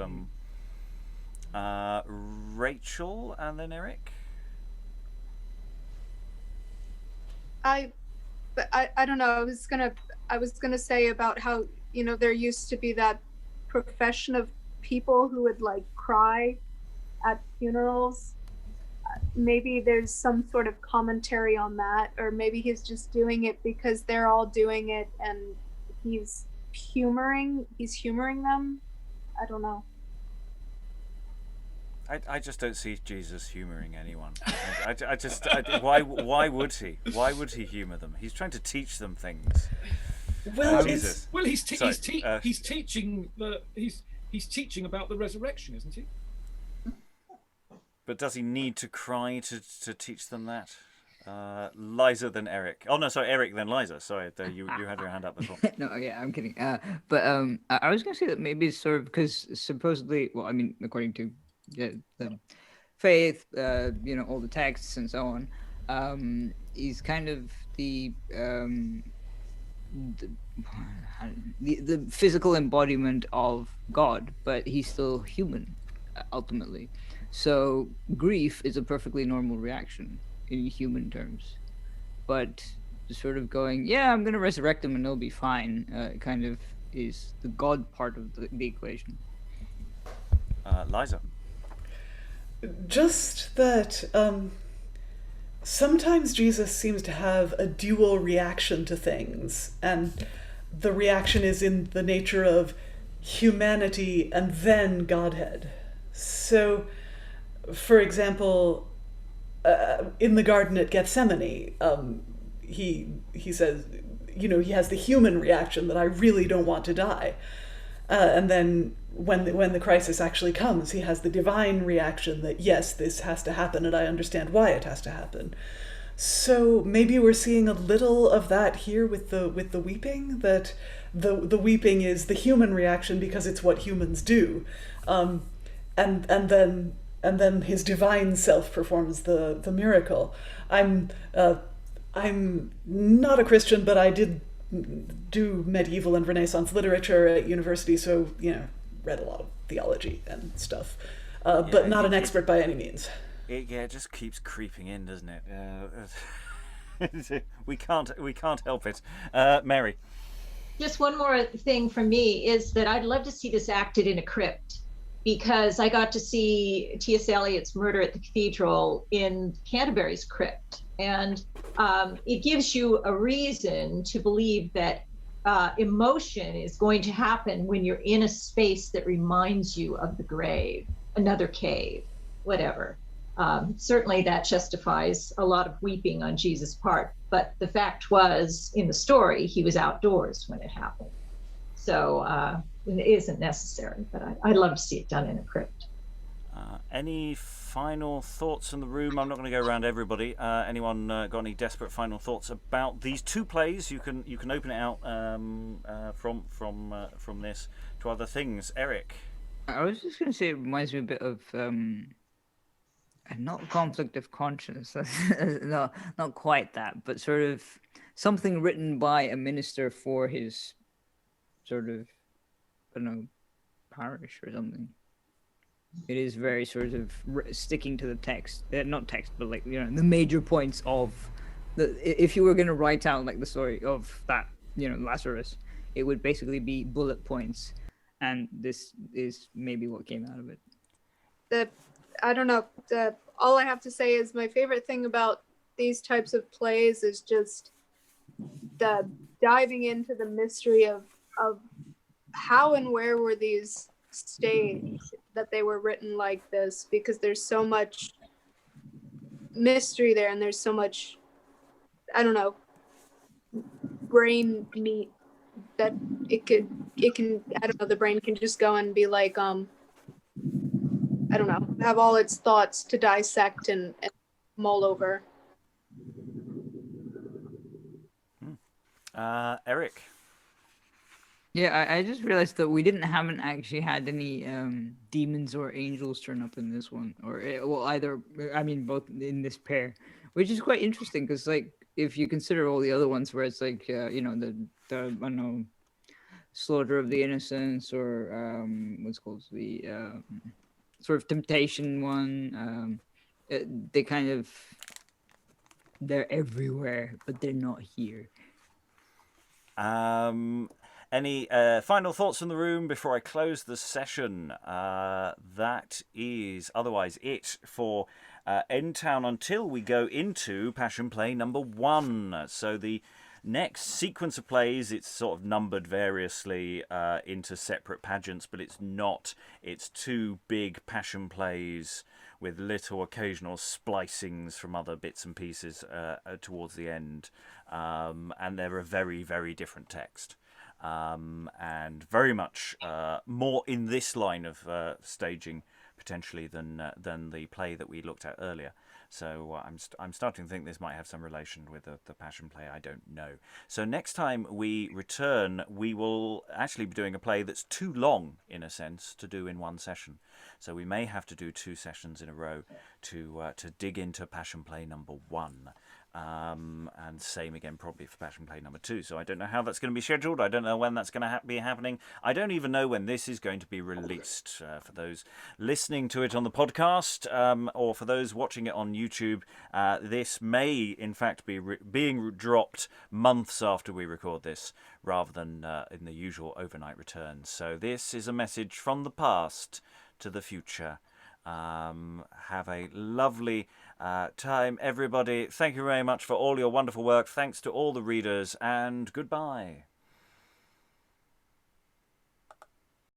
Rachel and then Eric. I don't know. I was gonna say about how there used to be that profession of people who would like cry at funerals. Maybe there's some sort of commentary on that, or maybe he's just doing it because they're all doing it and he's humoring them. I don't know. I just don't see Jesus humouring anyone. Why would he? Why would he humour them? He's trying to teach them things. Well, he's teaching about the resurrection, isn't he? But does he need to cry to teach them that? Liza, then Eric. Oh no, sorry, Eric, then Liza. Sorry, you had your hand up as well. No, yeah, I'm kidding. But I was gonna say that maybe it's sort of because supposedly, well, I mean, according to the faith, all the texts and so on, he's kind of the physical embodiment of God, but he's still human, ultimately. So grief is a perfectly normal reaction in human terms, but sort of going, yeah, I'm gonna resurrect him and he'll be fine, kind of is the God part of the equation. Liza. Just that sometimes Jesus seems to have a dual reaction to things, and the reaction is in the nature of humanity and then Godhead. So, for example, in the garden at Gethsemane, he says, he has the human reaction that I really don't want to die. And then when the crisis actually comes, he has the divine reaction that, yes, this has to happen and I understand why it has to happen. So maybe we're seeing a little of that here with the weeping, that the weeping is the human reaction because it's what humans do. And then his divine self performs the miracle. I'm not a Christian, but I did do medieval and Renaissance literature at university, so read a lot of theology and stuff, but not an expert by any means. It just keeps creeping in, doesn't it? We can't help it. Mary. Just one more thing from me is that I'd love to see this acted in a crypt, because I got to see T.S. Eliot's Murder at the Cathedral in Canterbury's crypt. And it gives you a reason to believe that emotion is going to happen when you're in a space that reminds you of the grave, another cave, whatever. Certainly that justifies a lot of weeping on Jesus' part. But the fact was, in the story, he was outdoors when it happened. So it isn't necessary, but I'd love to see it done in a crypt. Any final thoughts in the room? I'm not going to go around everybody. Anyone got any desperate final thoughts about these two plays? You can open it out from this to other things. Eric. I was just going to say it reminds me a bit of not conflict of conscience, no, not quite that, but sort of something written by a minister for his sort of, I don't know, parish or something. It is very sort of sticking to the text, not text, but like, the major points of if you were going to write out like the story of that, Lazarus, it would basically be bullet points. And this is maybe what came out of it. I don't know. All I have to say is my favorite thing about these types of plays is just the diving into the mystery of how and where were these staged, that they were written like this, because there's so much mystery there, and there's so much, I don't know, brain meat that it can, I don't know, the brain can just go and be like, I don't know, have all its thoughts to dissect and mull over. Eric. Yeah, I just realized that we haven't actually had any demons or angels turn up in this one, or both in this pair, which is quite interesting because, like, if you consider all the other ones where it's like, the I don't know, slaughter of the innocents, or what's called the sort of temptation one, they kind of, they're everywhere, but they're not here. Any final thoughts in the room before I close the session? That is otherwise it for End Town until we go into Passion Play number 1. So the next sequence of plays, it's sort of numbered variously into separate pageants, but it's not. It's 2 big Passion Plays with little occasional splicings from other bits and pieces towards the end. And they're a very, very different text. And very much more in this line of staging potentially than the play that we looked at earlier. So I'm starting to think this might have some relation with the Passion play. I don't know. So next time we return, we will actually be doing a play that's too long, in a sense, to do in one session. So we may have to do 2 sessions in a row to dig into Passion play number 1. And same again probably for Passion play number 2. So I don't know how that's going to be scheduled. I don't know when that's going to be happening. I don't even know when this is going to be released. For those listening to it on the podcast, or for those watching it on YouTube, this may in fact be being dropped months after we record this, rather than in the usual overnight returns. So this is a message from the past to the future. Have a lovely time, everybody. Thank you very much for all your wonderful work. Thanks to all the readers, and goodbye.